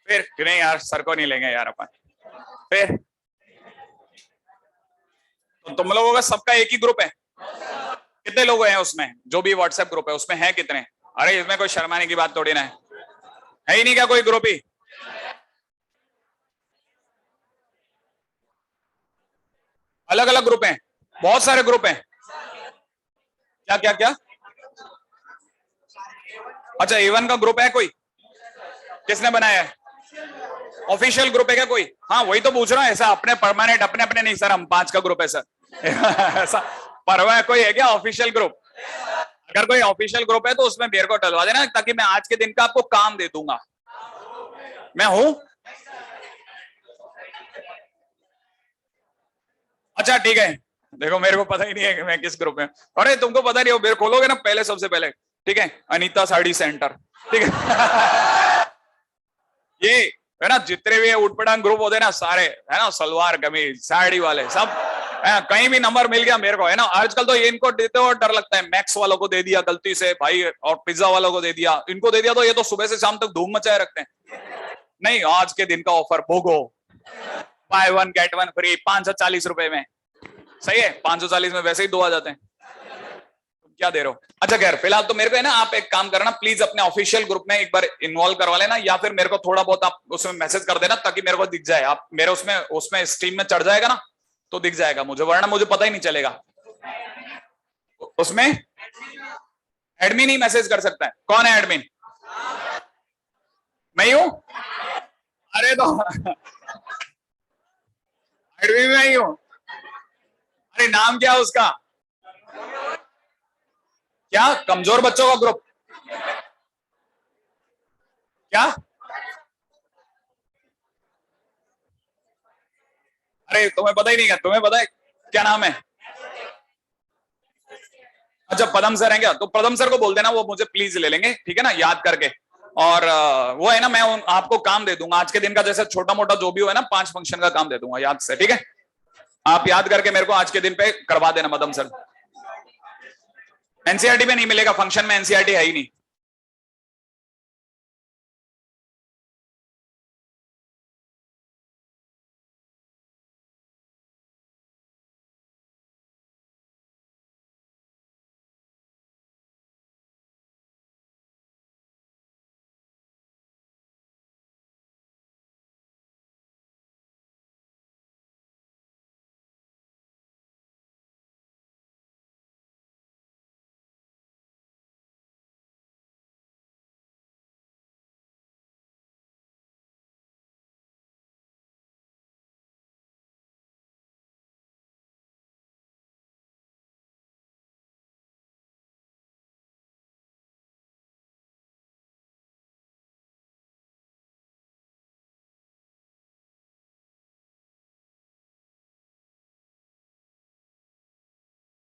फिर नहीं यार, सर को नहीं लेंगे यार अपन। फिर तो तुम लोगों का सबका एक ही ग्रुप है? कितने लोग हैं उसमें? जो भी व्हाट्सएप ग्रुप है उसमें है कितने? अरे इसमें कोई शर्माने की बात थोड़ी ना है ही नहीं क्या कोई ग्रुप ही? अलग अलग ग्रुप हैं, बहुत सारे ग्रुप हैं। क्या क्या क्या? अच्छा, A1 का ग्रुप है कोई? किसने बनाया है? ऑफिशियल ग्रुप है क्या कोई? हाँ वही तो पूछ रहा हूँ, ऐसा अपने परमानेंट अपने अपने नहीं सर, हम 5 का ग्रुप है सर। ऐसा परवा कोई है क्या ऑफिशियल ग्रुप? अगर कोई ऑफिशियल ग्रुप है तो उसमें मेरे को डलवा देना, ताकि मैं आज के दिन का आपको काम दे दूंगा। मैं हूं? अच्छा ठीक है, देखो मेरे को पता ही नहीं है कि मैं किस ग्रुप में। अरे तुमको पता नहीं हो, मेरे खोलोगे ना पहले, सबसे पहले, ठीक है, अनीता साड़ी सेंटर, ठीक है। ये है ना, जितने भी उठपटांग ग्रुप होते हैं ना सारे, है ना, सलवार कमीज साड़ी वाले सब, है ना, कहीं भी नंबर मिल गया मेरे को, है ना। आजकल तो ये इनको देते हो डर लगता है, मैक्स वालों को दे दिया गलती से भाई, और पिज्जा वालों को दे दिया, इनको दे दिया तो ये तो सुबह से शाम तक धूम मचाए रखते हैं। नहीं, आज के दिन का ऑफर भोगो, बाय 1 गेट 1 फ्री, 540 रुपए में। सही है, 540 में वैसे ही 2 आ जाते हैं। क्या दे रहे हो? अच्छा खैर, फिलहाल तो मेरे को है ना, आप एक काम करना प्लीज, अपने ऑफिशियल ग्रुप में एक बार इन्वॉल्व करवा लेना, या फिर मेरे को थोड़ा बहुत आप उसमें मैसेज कर देना, ताकि मेरे को दिख जाए, आप मेरे उसमें उसमें स्ट्रीम में चढ़ जाएगा ना, तो दिख जाएगा मुझे, वरना मुझे पता ही नहीं चलेगा। उसमें एडमिन ही मैसेज कर सकता है। कौन है एडमिन? मैं ही हूं। अरे तो एडमिन मैं ही हूं। अरे नाम क्या है उसका? क्या कमजोर बच्चों का ग्रुप? क्या? अरे तुम्हें पता ही नहीं, क्या तुम्हें पता है क्या नाम है? अच्छा पदम सर है क्या? तो पदम सर को बोल देना, वो मुझे प्लीज ले लेंगे, ठीक है ना, याद करके। और वो है ना, मैं आपको काम दे दूंगा आज के दिन का, जैसे छोटा मोटा जो भी हो है ना, 5 फंक्शन का काम दे दूंगा याद से, ठीक है। आप याद करके मेरे को आज के दिन पे करवा देना मदम सर। एनसीईआरटी में नहीं मिलेगा, फंक्शन में एनसीईआरटी है ही नहीं।